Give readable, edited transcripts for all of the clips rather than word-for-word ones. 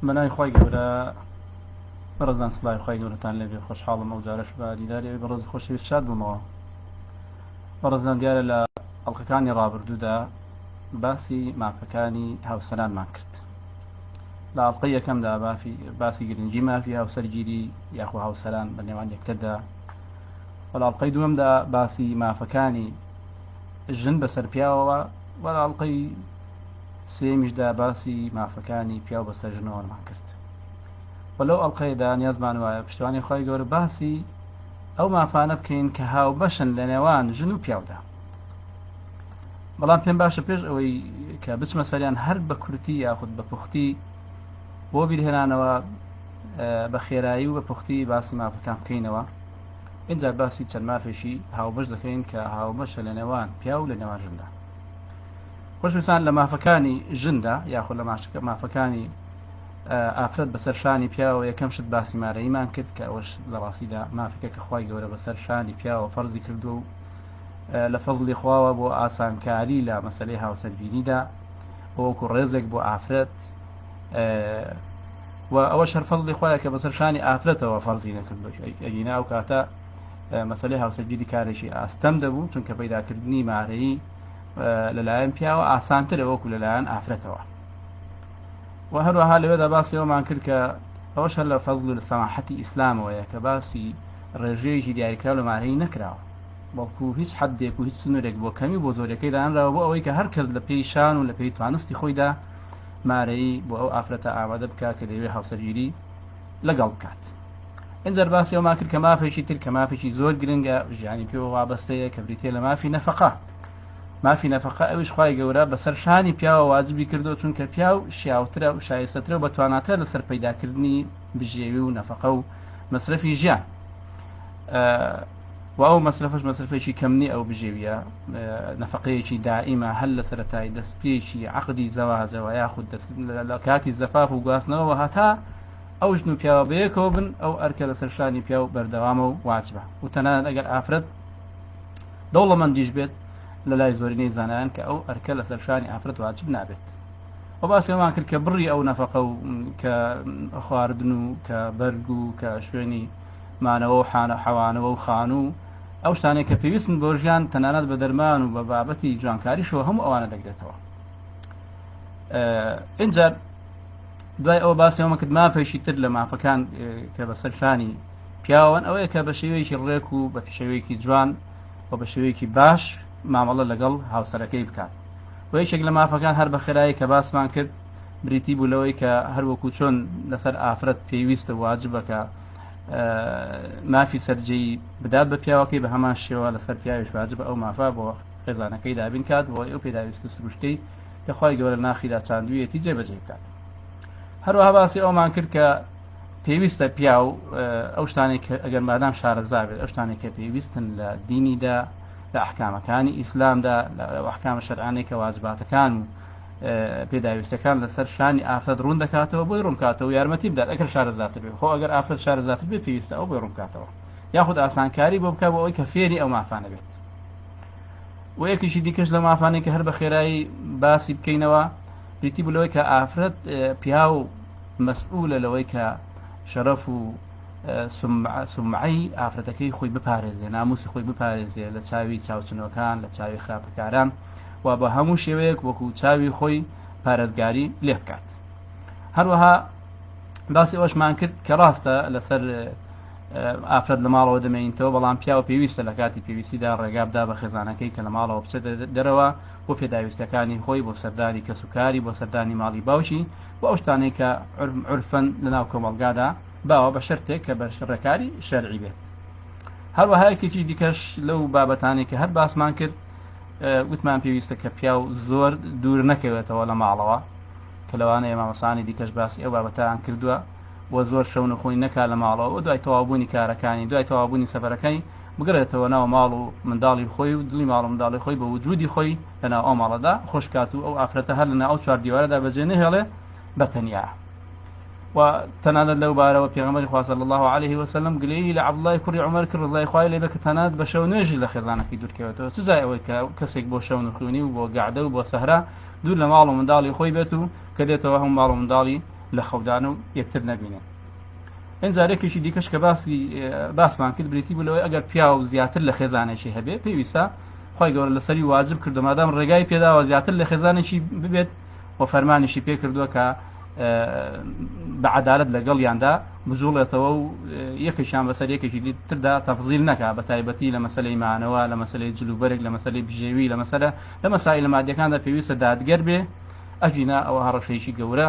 منای خۆی گەورە بەڕێزان سڵای خۆی گەورەتان لێبێ خۆشحاڵم ئەو جارەش بە دیداری بەڕێز خۆشەویست شاد بوومەوە. بەڕێزان دیارە لە ئەڵلقەکانی ڕابردوودا باسی مافەکانی هاوسەرانمان کرد. لە ئەڵلقەی یەکەمدا باسی گرنگی مافی هاوسەرگیری یاخو هاوسەران بە نێوان یەکتردا، و لە ئەڵلقەی دووەمدا باسی مافەکانی ژن بەسەر پیاوەوە، و لە ئەڵلقەی سێمیشدا باسی مافەکانی پیاو بەسەر ژنەوەمان کرد. و لەو ئەڵلقەیەدا نیازمان وایە پشتوانی خۆی گەورە باسی ئەو مافانە بکەین کە هاوبەشن لە نێوان ژن و پیاودا. بەڵام پێم باشە پێش ئەوەی کە بچمە سەریان هەر بە کورتی یاخود بە پوختی بۆ بیرهێنانەوە بە خێرایی و بە پوختی باسی مافەکان بکەینەوە. اینجا باسی چەند مافێکی هاوبەش دەکەین کە هاوبەشە لە نێوان پیا و لە نێوان ژندا. خۆشویستان، لە مافەکانی ژندا یاخود لە مافەکانی ئافرەت بەسەر شانی پیاوە یەکەم شت باسی مارەییمان کرد کە ئەوەش لە ڕاستیدا مافەکە کە خوای گەورە بەسەر شانی پیاوە فەرزی کردو و لە فەزلی خواوە بۆ ئاسانکاری لە مەسەلەی هاوسەرگیریدا وەکو ڕێزێک بۆ ئافرەت، و ئەوەش هەر فەزلی خوایە کە بەسەر شانی ئافرەتەوە فەرزی نەکردو. ئەگینا ئەو کاتە مەسەلەی هاوسەرگیری کارێکی ئاستەم دەبوو، چونکە پەیداکردنی مارەیی لەلایەن پیاوە ئاسانترە وەکو لەلایەن ئافرەتەوە. و هەروەها لەوێدا باسی ئەومان کرد کە ئەوەش هەر لە فەزل و لە سەماحەتی ئیسلامەوەیە کە باسی ڕێژەیەکی دیاریکراو لە مارەیی نەکراوە، بەڵکو هیچ حەدێک و هیچ سنوورێک بۆ کەمی بۆ زۆرەکەی دانراوە بۆ ئەوەی کە هەر کەس لە پێی شان و لە پێی توانستی خۆیدا مارەیی بۆ ئەو ئافرەتە ئامادە بکات کە دەیەوێت هاوسەرگیری لەگەڵ بکات. ئینجا باسی ئەومان کرد کە مافێکی تر کە مافێکی زۆر گرنگە ژیانی پێوە وابەستەیە کە بریتێ لە مافی نەفەقە. مافی نەفەقە ئەویش خوای گەورە بەسەر شانی پیاوە واجبی کردو، چونکە پیاو شیاوترە و شایستەترە و بەتواناتە لەسەر پەیداکردنی بژێوی و نەفەقە و مەسرەفی ژیان. و ئەو مەسرەفش مەسرفێکی کەمنی ئەو بژێویە، نەفەقەیەکی دائیمە هەل لە سەرەتای دەستپێکی عەقدی زەواجەوە یاخود لە کاتی زەفاف و گواستنەوە هەتا ئەو ژن و پیاوە بەیەکەوە بن، ئەو ئەرکە لەسەر شانی پیاو بەردەوامە و واجبە. و تەنانەت ئەگەر ئافرەت دەوڵەمەندیش بێت لە لای زۆرینەی زانایان کە ئەو ئەرکە لەسەر شانی ئافرەت واجب نابێت. و باسی ئەومان کرد کە بڕی ئەو نەفەقە و کە خواردن و کە بەرگ و کە شوێنی مانەوە و حەوانەوە و خان و ئەو شتانێک کە پێویستن بۆ ژیان تەنانەت بە دەرمان و بە بابەتی جوانکاریشەوە هەموو ئەوانە دەگرێتەوە. اینجا دوای ئەوە باسی ئەومان کرد مافێکی تر لە مافەکان کە بەسەر شانی پیاوەن ئەوەیە کە بە شێوەیەکی ڕێک و بە شێوەیەکی جوان و بە شێوەیەکی باش مامەڵە لەگەڵ هاوسەرەکەی بکات. و یەکێک لە مافەکان هەر بە خێرایی کە باسمان کرد بریتی بوو لەوەی کە هەروەکو چۆن لەسەر ئافرەت پێویستە واجبە کە مافی سەرجەی بدات بە پیاوەکەی بە هەمان شێوە لەسەر پیاویش واجبە ئەو مافا بۆ خێزانەکەی دابین کات بۆ ئەو پێداویستە سروشتەی کە خوای گەورە ناخیدا چاندوویەتی جێبەجێ بکات. هەروەها باسی ئەومان کرد کە پێویستە پیاو ئەو شتانێک ئەگەر مادام شارەزا بێت ئەو شتانێک کە پێویستن لە دینیدا لە ئەحکامەکانی ئیسلامدا لە ئەحکامە شەرعانەی کە واجباتەکان و پێداویستەکان لەسەر شانی ئافرەت ڕوون دەکاتەوە بۆی ڕوونکاتەوە و یارمەتی بدات ئەگەر شارەزاتر بێت. خۆ ئەگەر ئافرەت شارەزاتر بێت پێویستە ئەو بۆی ڕوونکاتەوە یاخود ئاسانکاری بۆ بکات بۆ ئەوەی کە فێری ئەو مافانە بێت. و یەکیشی دیکەش لە مافانەی کە هەر بە خێرایی باسی بکەینەوە بریتی بوو لەوەی کە ئافرەت پیاو مەسئولە لەوەی کە شەرەف و سمعەی ئافرەتەکەی خۆی بپارێزێ، ناموسی خۆی بپارێزێ لە چاوی چاوچنەکان، لە چاوی خراپەکاران و بە هەموو شێوەیەک وەکو چاوی خۆی پارێزگاری لێ بکات. هەروەها باسی ئەوەشمان کرد کە ڕاستە لەسەر ئافرەت لە ماڵەوە دەمێنیتەوە، بەڵام پیاوە پێویستە لە کاتی پێویستیدا ڕێگا بدا بە خێزانەکەی کە لە ماڵەوە بچێت دەرەوە بۆ پێداویستەکانی خۆی، بۆ سەردانی کەسوکاری، بۆ سەردانی ماڵی باوشی، بۆ ئەو شتانەی کە عورفەن لەناو کۆمەڵگادا باوە بە شەرتێک کە بە ڕێکاری شەرعی بێت. هەروەها یەکێکی دیکەش لەو بابەتانی کە هەر باسمان کرد وتمان پێویستە کە پیاو زۆر دوور نەکەوێتەوە لە ماڵەوە، کە لەوانەیە مامەسانی دیکەش باسی ئەو بابەتان کردووە و زۆر شەون و خۆی نەکا لە ماڵەوە و دوای تەواوبوونی کارەکانی دوای تەواوبوونی سەفەرەکەی بگرێتەوە ناو ماڵ و منداڵی خۆی و دڵی ماڵ و منداڵی خۆی بە وجودی خۆی لەناو ئەو ماڵەدا خۆشکات و ئەو ئافرەتە هەر لەناو ئەو چوار دیوارەدا بەجێ نەهێڵێ بەتەنیا. و تەنانەت لەو بارەوە پێغەمبەری خوا صلی الله عليه وسلم گلەیی لە عەبدوڵای کوڕی عومەر کرد ڕضای خوای لێ بێ کە تەنانەت بە شەو نوێژی لە خێزانەکەی دوورکەوێتەوە. چ جای ئەوەی کە کەسێک بۆ شەو نخوێنی و بۆ گەعدە و بۆ سەهرا دوور لە ماڵ و منداڵی خۆی بێت و کە دێتەوە هەموو ماڵ و منداڵی لە خەودان و یەکتر نەبینێن. ئەنجارێکیشی دیکەش کە باسمان کرد بریتی بوو لەوەی ئەگەر پیا و زیاتر لە خێزانێکی هەبێ پێویستە خی گەورە لەسەری واجب کردو مادام ڕێگای پێداوە زیاتر لە خێزانێکی ببێت و فەرمانیشی پێ کردووە کە بە عەدالەت لەگەڵیاندا بجوڵێتەوە و یەکێکیان بەسەر یەکێکی تردا تەفزیل نەکا بە تایبەتی لە مەسەلەی مانەوە لە مەسەلەی جلوبەرێک لە مەسەلەی بژێوی لە مەسائل مادیەکاندا پێویستە دادگەر بێ ئەجینا ئەوە هەڕەشەیەکی گەورە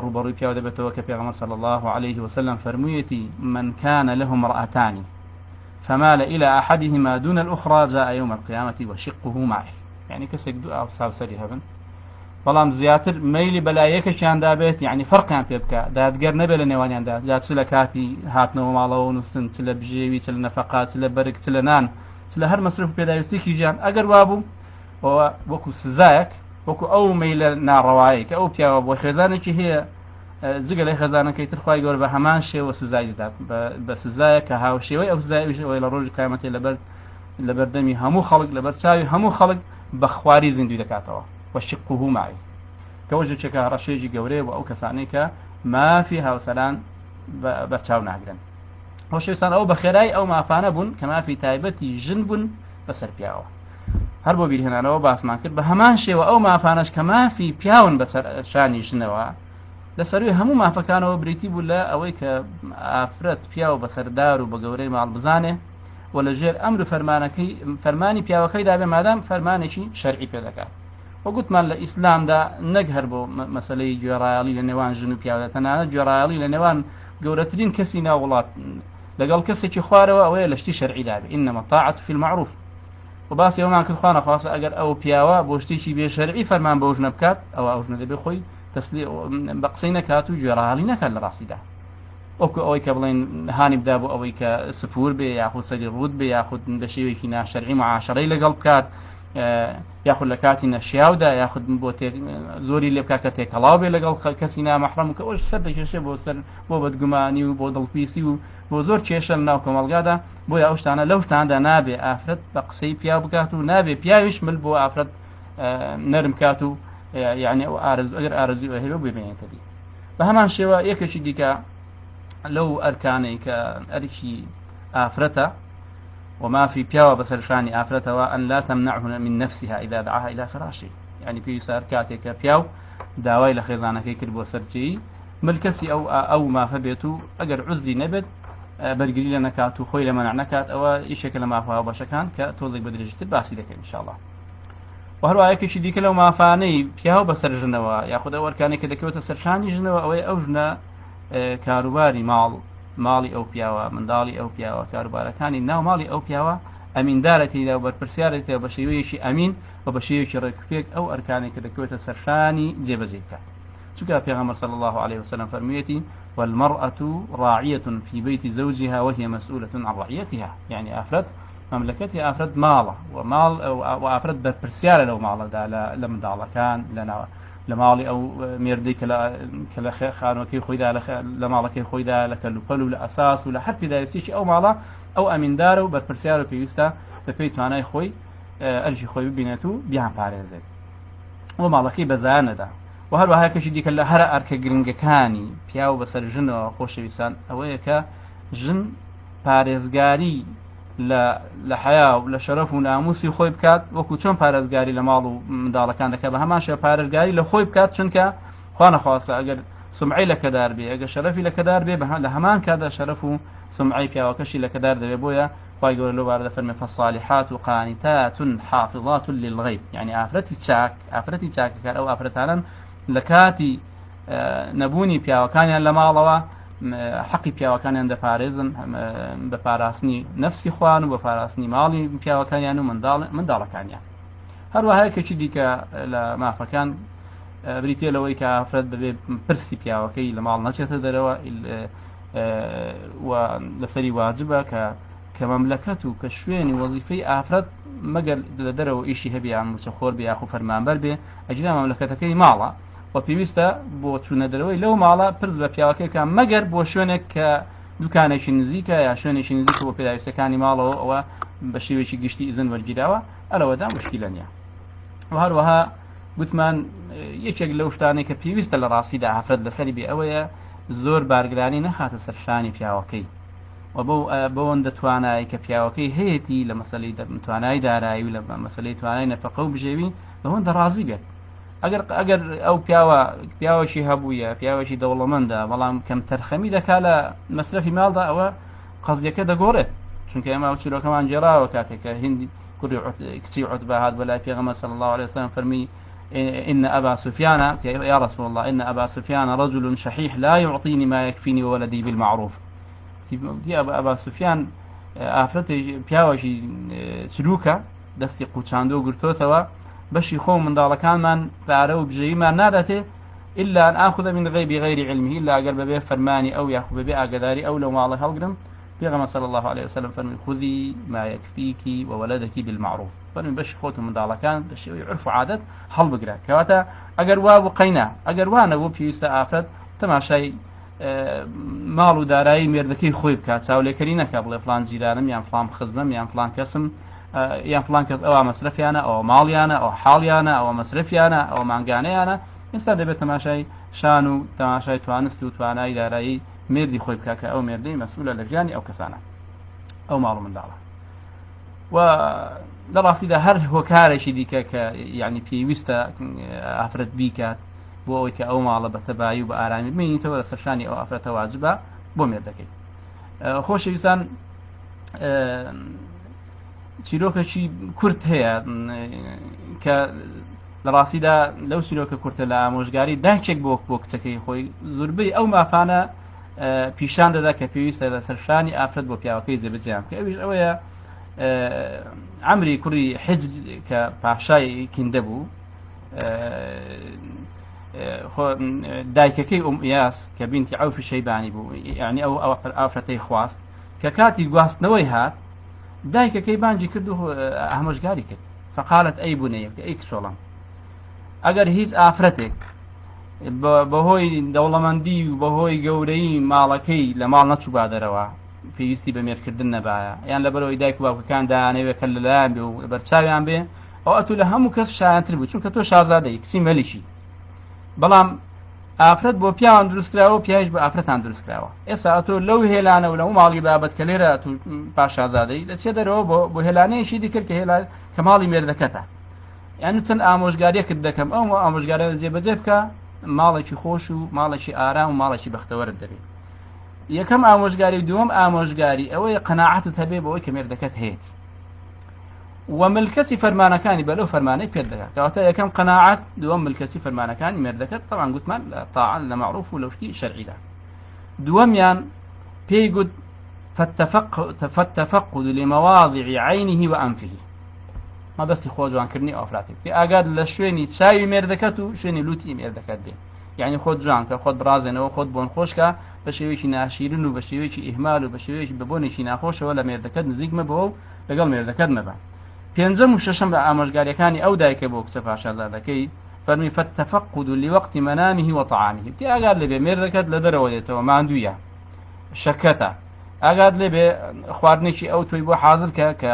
ڕوبەڕووی پیاو دەبێتەوە کە پێغەمبەر صلی الله عليه وسلم فەرموویەتی من كان له امرأتان فمال إلى أحدهما دون الأخرى جاء يوم القيامة وشقه معه. يعني كسك دو أو ساوسري هبن بەڵام زیاتر مەیلی بەلایەکەشیان دابێت یعنی فەرقیان پێ بکە دادگەر نەبێت لە نێوانیاندا زیات چ لە کاتی هاتنەوە ماڵەوە نووسن چ لە بژێوی چ لە نەفەقات چ لە بەرگ چ لە نان چ لە هەر مەسرف پێداویستێکی ژیان ئەگەر وابوو وەکو سزایەک وەکو ئەو مەیلە ناڕەوایی کە ئەو پیاوە بۆ خێزانێکی هەیە جگە لەی خێزانەکەی تر خوای گەورە بە هەمان شێوە سزای دەدات بە سزایە کە هاوشێوەی ئەو سزایەوەی لە ڕۆژی قیامەتێ لە بەردەمی هەموو خەڵک لە بەرچاوی هەموو خەڵک بە خواری زیندوی دەکاتەوە وشقه معي کەوژێکێکە ڕەشێکی گەورەیە بۆ ئەو کەسانەی کە مافی هاوسەران بەرچاو ناگرن. خۆشەویستان ئەو بە خێرای ئەو مافانە بوون کە مافی تایبەتی ژن بوون بەسەر پیاوە. هەر بۆ بیرهێنانەوە باسمان کرد بە هەمان شێوە ئەو مافانەش کە مافی پیاون بەسەر شانی ژنەوە لەسەروی هەموو مافەکانەوە بریتی بوو لە ئەوەی کە ئافرەت پیاو بەسەردار و بە گەورەی ماڵ بزانێ و لەژێر ئەمر و فەرمانی پیاوەکەی دابێ مادام فەرمانێکی شەرعی پێ دەکات. وەگوتمان لە ئیسلامدا نەک هەر بۆ مەسەلەی گوێڕایەڵی لە نێوان ژن و پیاوە تەنانەت گوێڕایەڵی لە نێوان گەورەترین کەسی ناو وڵات لەگەڵ کەسێکی خوارەوە ئەوەیە لە شتی شەرعی دابێ ئینەمە الطاعة فی المعروف. و باسی ئەومان کرد خوا نەخواسە ئەگەر ئەو پیاوە بۆ شتێکی بێ شەرعی فەرمان بەو ژنە بکات ئەوە ئەو ژنە دەبێ خۆی تەسلی بە قسەی نەکات و گوێڕایەڵی نەکات لە ڕاستیدا وەکو ئەوەی کە بڵێن هانی بدا بۆ ئەوەی کە سفور بێ یاخود سەری ڕوود بێ یاخود بە شێوەیەکی ناشەرعی معاشەرەی لەگەڵ بکات یاخود لە کاتی نەشیاودا یاخود بۆ زۆری لێ بکات کە تێکەڵاو بێ لەگەڵ کەسی نامەحرەم کە ئەوش سەر دەکێشێ بۆ بەدگومانی و بۆ دڵپیسی و بۆ زۆر کێشە ناو کۆمەڵگادا بۆیە ئەو شتانە لەو شتاندا نابێ ئافرەت بە قسەی پیا بکات و نابێ پیاویش مل بۆ ئافرەت نەرم کات و یعنی ئەو ئەگەر ئارەزوی هەیە ببێنێتە دی. بە هەمان شێوە یەکێکی دیکە لەو ئەرکانەی کە ئەرکی ئافرەتە وما في بياوة بسرشاني آفرتها أن لا تمنعه من نفسها إذا دعاها إلى فراشه. يعني في ساركاتك بياو داوي لخيزانك يكربو سرجي ملكسي أو ما فبيتو أجر عزلي نبد برجري لنا كاتو خوي لما نعنكات أو إيش كلام عفوا بشكان كتوزق بدرجة الباسي لك إن شاء الله. وهروا هيك شيء ديك لو ما فاني بياو بسرجنوا ياخذ أول كان كده كوت سرشاني جنوا أو أوجنا كاروباري ماڵی ئەو پیاوە منداڵی ئەو پیاوە کاروبارەکانی ناو ماڵی ئەو پیاوە ئەمیندارەتیدا و بەرپرسیارێتەوە بە شێوەیەکی ئەمین و بە شێوەیەکی ڕێکوپێک ئەو ئەرکانێک کە دەکەوێتە سەرشانی جێبەجێ بکات. چونکە پێغەمبەر صلی الله عليه وسلم فەرموویەتی والمرأة راعية في بيت زوجها وهي مسؤولة عن رعيتها. يعني ئافرەت مەملەکەتی ئافرەت ماڵە و ئافرەت بەرپرسیارە لەو ماڵەدا لە منداڵەکان لە ماڵی ئەو مێردەی کە لە خانوەکەی خۆیدا لە ماڵەکەی خۆیدا لە کەلوپەل و لە ئەساس و لە هەر پێداویستێکی ئەو ماڵە ئەو ئەمیندارە و بەرپرسیار و پێویستە بە پێی توانای خۆی ئەرژی خۆی ببینێت و بیان پارێزێت و ماڵەکەی بەزایان نەدا. و هەروەها کەشی دیکە لە هەرە ئەرکە گرنگەکانی پیاو بەسەر ژنەوە خۆشەویستان ئەوەیە کە ژن پارێزگاری لە حیا و لە شەرەف و ناموسی خۆی بکات وەکو چۆن پارێزگاری لە ماڵ و منداڵەکان دەکات بە هەمان شێوە پارێزگاری لە خۆی بکات چونکە خوا نەخواستە ئەگەر سمعی لە کەدار بێ ئەگەر شەرەفی لە کەدار بێ لە هەمان کادا شەرەف و سمعی پیاوەکەشی لە کەدار دەبێ. بۆیە خوای گەورە لەو بارەدا فەرمێ فالصالحات قانتات حافظات للغیب. يعني ئافرەتی چاکەکار ئەو ئافرەتانن لە کاتی نەبوونی پیاوەکانیان لە ماڵەوە حقی پیاوەکانیان دەپارێزن بە پاراستنی نفسی خوان و بە پاراستنی ماڵی پیاوەکانیان و منداڵەکانیان. هەروەها کەچی دیکە لە مافەکان بریتێ لەوەی کە ئافرەت بەبێ پرسی پیاوەکەی لە ماڵ نەچێتە دەرەوە و لەسەری واجبە کە مەملەکەت و کە شوێنی وەزیفەی ئافرەت مەگەر لە دەرەوە ئیشی هەبیان موچەخۆر بێ یاخو فەرمانبەر بێ ئەجنا مەملەکەتەکەی ماڵە و پێویستە بۆ چوونە دەرەوەی لەو ماڵە پرس بە پیاوەکەیکە مەگەر بۆ شوێنێک کە دوکانێکی نزیکە یا شوێنێکی نزیکە بۆ پێداویستەکانی ماڵەوە ئەوە بە شێوێکی گشتی ئیزن وەرگیراوە ئەلەوەدا مشکیلە نییە. و هەروەها گوتمان یەکێک لەو شتانەی کە پێویستە لە ڕاستیدا ئافرەت لەسەری بێ ئەوەیە زۆر بارگرانی نەخاتە سەرشانی پیاوەکەی و بەوەندە توانایی کە پیاوەکەی هەیەی لە مەسەلەی توانای دارایی و لە مەسەلەی توانای نەفەقە و بژێوی بەوەندە ڕازی بێت ئەگەر ئەو پیاوەشی هەبوویە پیاوەشی دەوڵەمەندە بەڵام کەم تەرخەمی دەکا لە مەسرەفی ماڵدا ئەوە قەزیەکە دەگۆڕێت چونکە ئێمە چیرۆکەمان جێراوە کاتێککە هندی کوڕی کچی عوتبە هات بەلای پێغەمبەر صلی الله عليه وسلم فەرمی إن أبا سفيان يا رسول الله إن أبا سفيان رجل شحيح لا يعطيني ما يكفيني وولدي بالمعروف دي أبا سفيان ئافرەتی پیاوەشی چلووکە دەستی قوچاندۆ گرتوتەوە بەشی خۆ منداڵەکانمان پارە و بژەیمان ناداتێ إلا أن آخذ من غيب غير علمه إلا أقل ببي فرماني أو يأخذ ببي أقداري أو لو ما الله هلقرم بيغمى صلى الله عليه وسلم فرمي خذي ما يكفيك وولدك بالمعروف فرمي بش خوت من دالكان بش يعرفوا عادات هل بقرا كواتا أقر وابو قينا أقر وانا بو بيستا آفرد تماشي مالو دارایی مێردەکەی خۆی بکات چاولێکەری نەکە بڵێ فلان جیرانم یان فلان خزمم یان فلان کەسم یان فلان کەس ئەوە مەسرفیانە ئەوە ماڵیانە ئەو حاڵیانە ئەوە مەسرفیانە ئەوە مانگانەیانە ئێستا دەبێت تەماشای شان و تەماشای توانست و توانایی دارایی مێردی خۆی بکات کە ئەو مێردەی مەسئولە لە ژیانی ئەو کەسانە ئەو ماڵ و منداڵە و لە ڕاستیدا هەر هۆکارێکی دیکە کە یعنی پێویستە ئافرەت بیکات بۆ ئەوەی کە ئەو ماڵە بە تەبایی و بە ئارامی بمێنیتەوە لە سەرشانی ئەو ئافرەتە واجبە بۆ مێردەکەی خۆشەویستان چیرۆکەکی کورت هەیە کە لە ڕاستیدا لەو چیرۆکە کورتە لە ئامۆژگاری دایکێک بۆ کچەکەی خۆی زۆربەی ئەو مافانە پیشان دەدا کە پێویستە لە سەرشانی ئافرەت بۆ پیاوەکەی جێبەجێیان کە ئەویش ئەوەیە عەمری کوڕی حجر کە پاشای کیندە بوو دایکەکەی ئیاس کە بینتی عەوفی شەیبانی بوو یعنی ئەو ئافرەتەی خواست کە کاتی گواستنەوەی هات دایکەکەی بانجی کرد و ئامۆژگاری کرد فقالت ئەی بوونەیە ئەی کچۆڵم ئەگەر هیچ ئافرەتێک بەهۆی دەوڵەمەندی و بەهۆی گەورەی ماڵەکەی لە ماڵ نەچوو بادەرەوە پێویستی بە مێردکردن نەبایە یان لەبەرەوەی دایک و باوکەکان دایانەوێت کە لەلایەن بێ و بەرچاویان بێ ئەو ئەتوو لە هەموو کەس شایەنتر بوو چونکە تۆ شازادەی کچی مەلیشی بەڵام ئافرەت بۆ پیاوان دروستکراوە پیاش بە ئافرەتان دروستکراوە ئێستا ئەتۆ لەو هێلانە و لەو ماڵی بابەت کە لێرە تو پاشازادەی دەچێ دەرەوە بۆ هێلانەیەشی دیکرد کە ماڵی مێردەکەتە یعنی چەند ئامۆژگاریەکت دەکەم ئەو ئامۆژگارە جێبەجێ بکە ماڵێکی خۆش و ماڵێکی ئارام و ماڵێکی بەختەوەرت دەبێت یەکەم ئامۆژگاری دووەم ئامۆژگاری ئەوەیە قەناعەتت هەبێ بەوەی کە مێردەکەت هەیەی و ملکەتی فەرمانەکانی بەلەو فەرمانەی پێت دەکات کەواتە یەکەم قەناعەت دووەم ملکەتی فەرمانەکانی مێردەکەت طبعا گوتمان لە طاعە لە معروف و لە شتی شەرعیدا دووەمیان پێی گوت فالتفقد لمواضع عينه وأنفه ما بەستی خۆ جوانکردنی ئافراتێک پێ ئاگاد لە شوێنی چاوی مێردەکەت و شوێنی لوتی مێردەکەت بێ یعنی خۆت جوان کە خۆت برازێنەوە خۆت بۆن خۆشکە بە شێوەیەکی ناشیرن و بە شێوەیەکی ئیهمال و بە شێوەیەکی ببوونێکی ناخۆشەوە لە مێردەکەت نزیک مەبەوە و لەگەڵ مێردەکەت مەبە پێنجەم و شەشەم لە ئامۆژگاریەکانی ئەو دایکە بۆ کچە پاشازادەکەی فەرمی فالتفقد لوقت منامه وطعامه پێ ئاگاد لێبێ مێردەکەت لە دەرەوە دێتەوە ماندوویە شەکەتە ئاگاد لێبێ خواردنێکی ئەو تۆی بۆ حاضر کە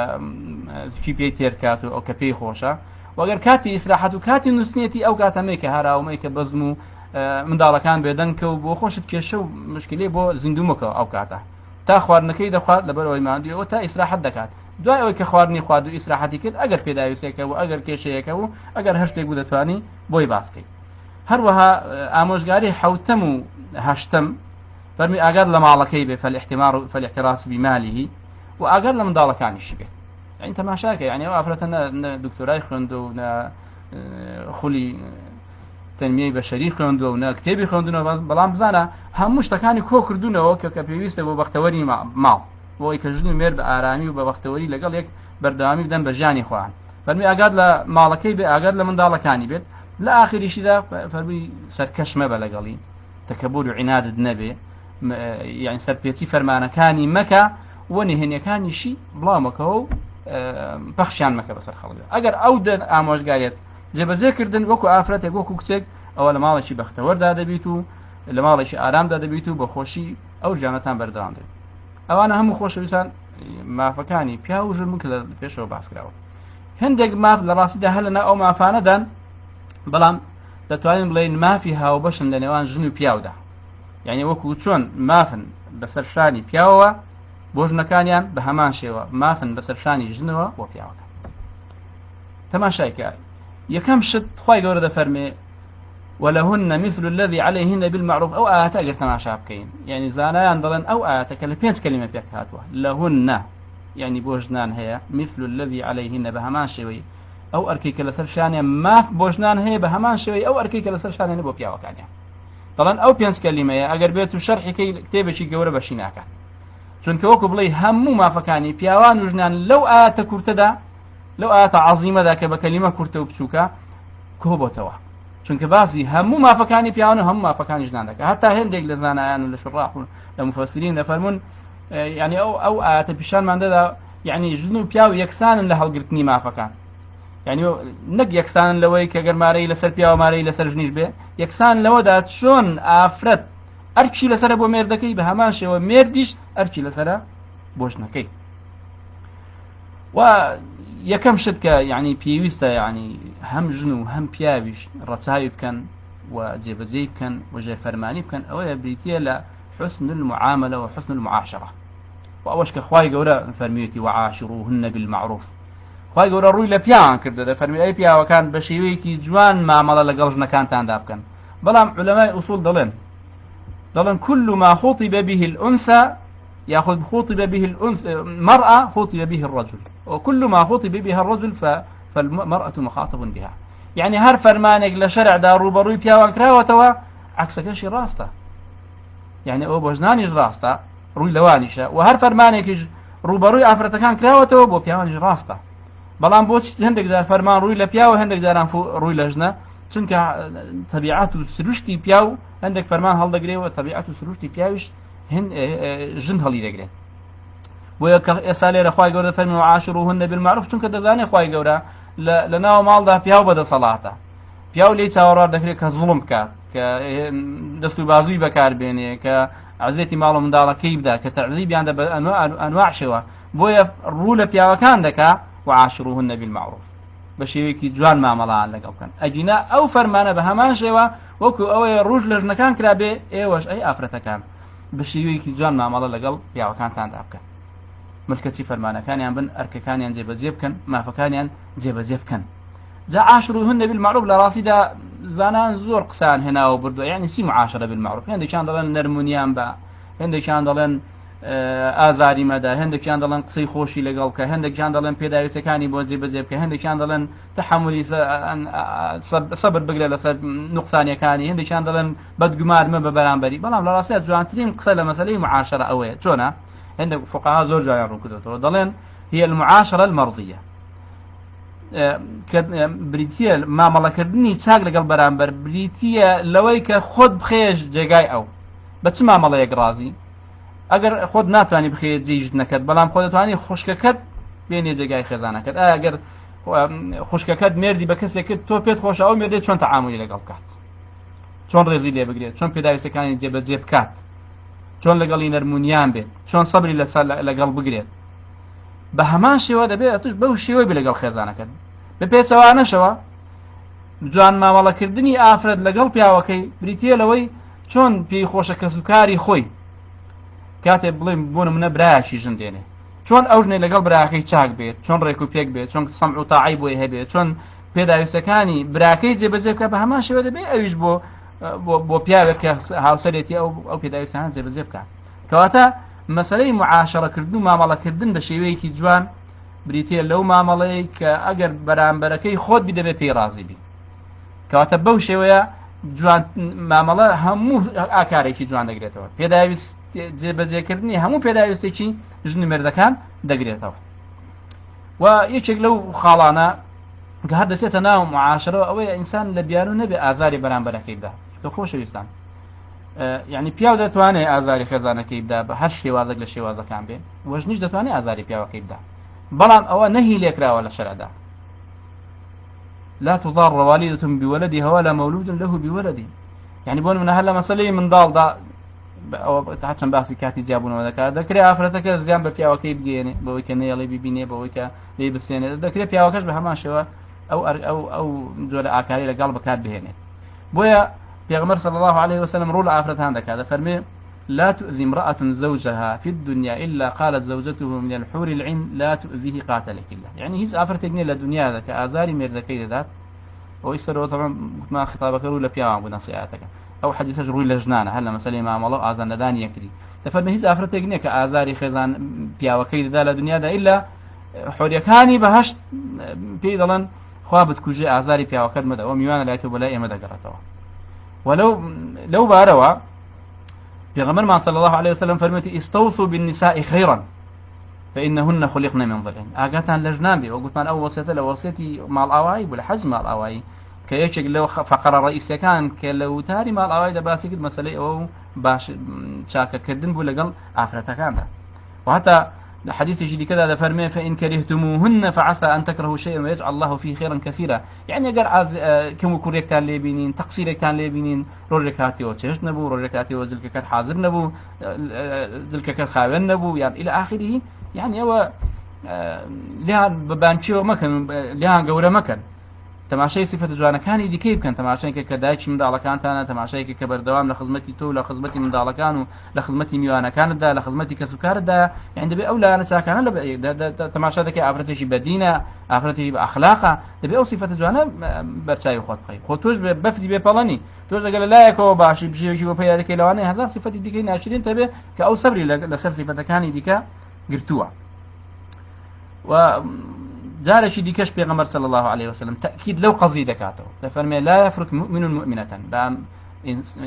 چی پێی تێرکات و ئەو کە پێی خۆشە وەگەر کاتی ئیسراحەت و کاتی نووسنیەتی ئەو کاتەمەی کە هەراومەی کە بەزم و منداڵەکان بێدەنکە و بۆ خۆشت کێشە و مشکلەی بۆ زیندومەکە ئەو کاتە تا خواردنەکەی دەخوات لەبەرەوەی ماندوویەوە تا ئیسراحەت دەکات دوای ئەوەی کە خواردنی خوارد و ئیسراحەتی کرد ئەگەر پێداویستێکە و ئەگەر کێشەیەکە و ئەگەر هەشتێک بوو دەتوانی بۆی باسکەیت هەروەها ئامۆژگاری حەوتەم و هەشتەم فەرمی ئاگاد لە ماڵەکەی بێ فالاحتراس بماله و ئاگاد لە منداڵەکانیشی بێت یعنی تەماشاکە یعنی ئەو ئافرەتە نە دکتۆرای خوێند و نە خولی تەنمیەی بەشەری خوێندووە و نە کتێبی خوێندونەوە بەڵام بزانە هەموو شتەکانی کۆ کردوونەوە کە پێویستە بۆ بەختەوەری ماڵ بۆی کە ژن و مێرد بە ئارامی و بە بەختەوەری لەگەڵ یەک بەردەوامی بدەن بە ژیانی خۆیان فەرمی ئاگاد لە ماڵەکەی بێ ئاگاد لە منداڵەکانی بێت لە ئاخریشیدا فەرمی سەرکەش مەبە لەگەڵی تەکەبور و عینادت نەبێ یعنی سەرپێچی فەرمانەکانی مەکە و نهێنیەکانیشی بڵاومەکەوە و پەخشیان مەکە بەسەر خەڵک ئەگەر ئەو ئامۆژگاریت جێبەجێکردن وەکو ئافرەتێک وەکو کچێک ئەوە لە ماڵێکی بەختەوەردا دەبیت و لە ماڵێکی ئارامدا دەبیت و بە خۆشی ئەو ژیانەتان بەردەوام دێت ئەوانە هەموو خۆشەویستان مافەکانی پیا و ژرمک لە پێشەوە باسکراوە هەندێک ماف لە ڕاستیدا هەل لەنا ئەو مافانەدان بەڵام دەتوانین بڵێن مافی هاوبەشن لە نێوان ژن و پیاودا، یعنی وەکو چۆن مافن بەسەر شانی پیاوەوە بۆ ژنەکانیان بە هەمان شێوە مافن بەسەر شانی ژنەوە بۆ پیاوەکە. تەماشایکە یەکەم شت خوای گەورە دەفەرمێ وەلەهن مثل الذي عليهن بالمعروف ئەو ئاەتە ئەگەر تەماشا بکەین، یعنی زانایان دەڵێن ئەو ئاەتەکە لە 5 کەلیمە پێک هاتووە لەهن، یعنی بۆ ژنان هەیە مثل الذي عليهن بە هەمان شێوەی ئەو ئەرکەی کە لەسەر شانیان ماف بۆ ژنان هەیە بە هەمان شێوەی ئەو ئەرکەی کە لەسەر شانیان بۆ پیاوەکانیان. دەڵێن ئەو 5 کەلیمەیە ئەگەر بێت و شەرحێکی کتێبێکی گەورە بەشی ناکات، چونکە وەکو بڵێ هەموو مافەکانی پیاوان و ژنان لەو ئاەتە کورتەدا لەو ئاەتە عەزیمەدا کە بە کەلیمە کورتە و بچووکە کۆبۆتەوە، چونکە باسی هەموو مافەکانی پیاوان و هەموو مافەکانی ژنان دەکات. هەتا هێندێک لە زانایان و لە شڕاح و لە مفەسرین دەفەرمون یعنی ئەو ئاەتە پیشانمان دەدا یعنی ژن و پیاو یەکسانن لە هەڵگرتنی مافەکان، یعنی نەک یەکسانن لەوەی کە گەر مارەی لەسەر پیاوە مارەی لەسەر ژنیش بێ، یەکسان لەوەدا چۆن ئافرەت ئەرکی لەسرە بۆ مێردەکەی بە هەمان شێوە مێردیش ئەرکی لەسرە بۆ ژنەکەی. و یەکەم شت کە یعنی پێویستە یعنی هەم ژن و هەم پیاویش ڕەچاوی بکەن و جێبەجێی بکەن و ژێرفەرمانی بکەن ئەوەیە بریتە لە حسن المعاملة و حسن المعاشرة. و ئەوەش کە خوای گەورە فەرمیێتی وعاشروهن بالمعروف، خوای گەورە ڕووی لە پیاوان کردە دەفەرمی ئەی پیاوەکان بە شێوەیەکی جوان مامەڵە لەگەڵ ژنەکانتاندا بکەن. بەڵام علەمای ئوسوڵ دەڵێن كل ما خُطب به الأنثى يأخذ خُطب به المرأة خُطب به الرجل، وكل ما خُطب به الرجل فالمرأة مخاطب بها. يعني هر فرمانك لشرع دا روبروي پیاوان کراوەتەوە عکسەکەشی ڕاستە، يعني ئەو بۆ ژنانیش ڕاستە ڕووی لەوانیشە، و هەر فەرمانێکیش ڕوبەڕووی ئافرەتەکان کراوەتەوە بۆ پیاوانیش ڕاستە. بەڵام بۆچی هەندێک جار فەرمان ڕووی لە پیاوە هەندێک جاران ڕووی لە ژنە، چونکە تەبیعەت و سروشتی پیاو هەندێک فەرمان هەڵدەگرێەوە تەبیعەت و سروشتی پیاویش ژن هەڵی دەگرێت. بۆیە کە ئێستا لێرە خوای گەورە فەرمی وعاشروهن بالمعروف، چونکە دەزانێت خوای گەورە لە ناو ماڵدا پیاو بەدەسەڵاتە، پیاو لێی چاوەڕوار دەکرێت کە زوڵم بکات، کە دەست و بازووی بەکاربێنێ، کە عزێتی ماڵ و منداڵەکەی بدا، کە تەعزیبیان دە بە ئەنواع شێوە. بۆیە ڕوو لە پیاوەکان دەکا وعاشروهن بالمعروف، بە شێوەیەکی جوان مامەڵەیان لەگەڵ بکەن. ئەجینا ئەو فەرمانە بە هەمان شێوە وەکو ئەوەیە ڕوژ لە ژنەکان کرابێ، ئێوەش ئەی ئافرەتەکان بە شێوەیەکی جوان مامەڵە لەگەڵ پیاوەکانتاندا بکەن. ملکەتی فەرمانەکانیان بن، ئەرکەکانیان جێبەجێ بکەن، مافەکانیان جێبەجێ بکەن. جا عاشروهن بالمعروف لە ڕاستیدا زانان زۆر قسان هێناوە بردووە، یعنی چی معاشرە بالمعروف؟ هەندێکیان دەڵێن نەرمونیان بە، هەندێکیان دەڵێن ئازاری مەدا، هەندێکیان دەڵێن قسەی خۆشی لەگەڵ بکە، هەندێکیان دەڵێن پێداویستەکانی بۆ جێبەجێ بکە، هەندێکیان دەڵێن تەحملی سەبر بگرێ لەسەر نوقسانیەکانی، هەندێکیان دەڵێن بەدگومان مە بە بەرامبەری. بەڵام لە ڕاستیدا جوانترین قسە لە مەسەلەی معاشرە ئەوەیە. چۆنە؟ هەندێک فقها زۆر جایان ڕوون کردوێتەوە، دەڵێن هي المعاشرة المرضية، بریتیە مامەڵەکردنی چاک لەگەڵ بەرامبەر، بریتیە لەوەی کە خۆت بخێش جێگای ئەو بە چ مامەڵەیەک ڕازی. ئەگەر خۆت ناتوانانی بخێت جێی ژنەکەت، بەڵام خۆ دەتوانانی خوشکەکەت بێنێ جێگای خێزانەکەت. ئەگەر خوشکەکەت مێردی بە کەسێک کرد، تۆ پێت خۆشە ئەو مێردەی چۆن تەعاملی لەگەڵ بکات، چۆن ڕێزی لێ بگرێت، چۆن پێداویستەکانی جێبەجێ بکات، چۆن لەگەڵی نەرمونیان بێت، چۆن سەبری لەگەڵ بگرێت. بە هەمان شێوە دەبێت توش بەو شێوەی بێ لەگەڵ خێزانەکەت. بە پێچەوانەشەوە جوان مامەڵەکردنی ئافرەت لەگەڵ پیاوەکەی بریتیە لەوەی چۆن پێی خۆشە کەسوکاری خۆی کاتێک بڵێم بۆ نمونە برایەکی ژن دێنێ، چۆن ئەو ژنەی لەگەڵ براکەی چاک بێت، چۆن ڕێک و پێک بێت، چۆن سەمع و تاعی بۆی هەبێت، چۆن پێداویستەکانی براکەی جێبەجێ بکات. بە هەمان شێوە دەبێت ئەویش بۆ پیاوێک کە هاوسەرێتی ئەو پێداویستانە جێبەجێ بکات. کەواتە مەسەلەی معاشرەکردن و مامەڵەکردن بە شێوەیەکی جوان بریتیە لەو مامەڵەیە کە ئەگەر بەرامبەرەکەی خۆت بی دەبێت پێی ڕازی بی. کەواتە بەو شێوەیە جوان مامەڵە هەموو ئاکارێکی جوان دەگرێتەوە، پێداویست جێبەجێکردنی هەموو پێداویستێکی ژن مێردەکان دەگرێتەوە. و یەکێک لەو خاڵانە کە هەر دەچێتە ناو معاشرەوە ئەوەیە ئینسان لە بیانوو نەبێ ئازاری بەرامبەرەکەی بدا. کە خۆشەویستان یعنی پیاو دەتوانێت ئازاری خێزانەکەی بدا بە هەر شێوازێک لە شێوازەکان بێ، وەژنیش دەتوانێت ئازاری پیاوەکەی بدا، بەڵام ئەوە نەهی لێکراوە لە شەرەدا. لا تضار والدة بولدها ولا مولود له بولده. يعني بۆ منە هەر لە مەسەلەی منداڵدا هەرچەند باسی کاتی جیابوونەوە دەکات، دەکرێت ئافرەتەکە زیان بە پیاوەکەی بگەێنێ بەوەی کە نەیەڵێ ببینێ، بەوەی کە لێی بسێنێت، دەکرێت پیاوەکەش بە هەمان شێوە ئەو جۆرە ئاکاری لەگەڵ بەکار بهێنێت. بويا بيغمر صلى الله عليه وسلم رول عفرت عندك هذا فرمي لا تؤذي امرأة زوجها في الدنيا إلا قالت زوجته من الحور العين لا تؤذيه قاتلك الله. يعني هيز عفرت جنيه للدنيا ذاك آزاري مردكي ذات ويسروا طبعا ما خطابك رولا بيام بنصيحتك أو حديث جروي لجنانة هلا مثلا ما الله آذان نداني يكتري تفرمي هيز عفرت جنيه كآزاري خزان بياوكي ذا للدنيا ذا إلا حوريكاني بهشت بيدلن خوابت كوجي آزاري بياوكد مدى وميوانا لا يتوب لا مدى قرأتوا ولو باروا پیغمبر صلى الله عليه وسلم فرمتي استوصوا بالنساء خيرا فإنهن خلقن من ضلع اگاتان لجنان بي وقلت من اول وصيته لو وصيتي مع الاواي ولا حج مع الاواي كيشك لو فقر الرئيس كان كلو تاري مع الاواي ده باسي قد مسألة او باش شاكا كردن بو لقل عفرتا كان ده وحتى حديث يجي كذا ده فرمي فإن كرهتموهن فعسى أن تكرهوا شيئا ويجعل الله فيه خيرا كثيرا. يعني أجر عز كم كوريك كان ليبينين تقصيرك كان ليبينين روركاتي وتشهش نبو روركاتي وزلك كان حاضر نبو زلك كان خاون نبو يعني إلى آخره. يعني هو لها بانشيو مكان لها جورة مكان تماشي صفة جوانا كان يدي كيف كان تماشي كدايتش من دالك كانت أنا تماشي كبر دوام لخدمتي تو لخدمتي من دالك كانوا لخدمتي ميوانا كانت دا لخدمتي كسكر دا يعني دبي أولى أنا ساكن لا تماشي ذاك أفرتشي بدينة أفرتشي بأخلاقه دبي أو صفة جوانا برشاي خود خي خودوش بفدي ببلاني توش قال لا يكو باش بيجي وبيا ذاك لواني هذا صفة ديك ناشرين تبي كأو صبري لسر صفة كان ديك قرتوا و جارشي ديكش بيغمر صلى الله عليه وسلم تأكيد لو قصدي دكاته لفرمي لا يفرق مؤمن مؤمنة بام